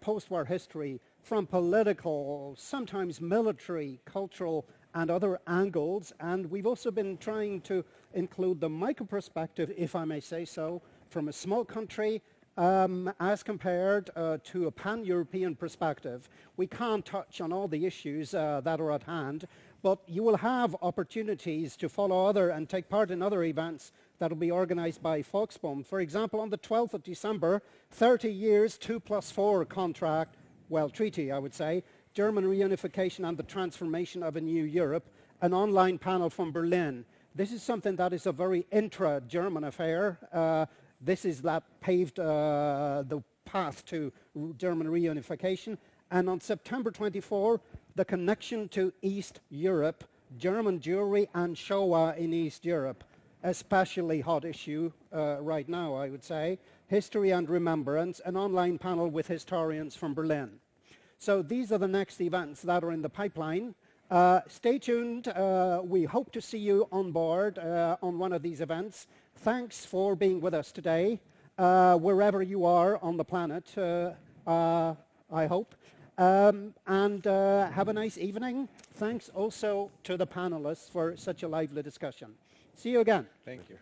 post-war history from political, sometimes military, cultural, and other angles, and we've also been trying to include the micro perspective, if I may say so, from a small country as compared to a pan-European perspective. We can't touch on all the issues that are at hand, but you will have opportunities to follow other and take part in other events that will be organized by Volksbund. For example, on the 12th of December, 30 years 2+4 contract, well, treaty, I would say, German reunification and the transformation of a new Europe, an online panel from Berlin. This is something that is a very intra-German affair. This is that paved the path to German reunification. And on September 24, the connection to East Europe, German Jewry and Shoah in East Europe, especially hot issue right now, I would say. History and Remembrance, an online panel with historians from Berlin. So these are the next events that are in the pipeline. Stay tuned. We hope to see you on board on one of these events. Thanks for being with us today, wherever you are on the planet, I hope. And have a nice evening. Thanks also to the panelists for such a lively discussion. See you again. Thank you.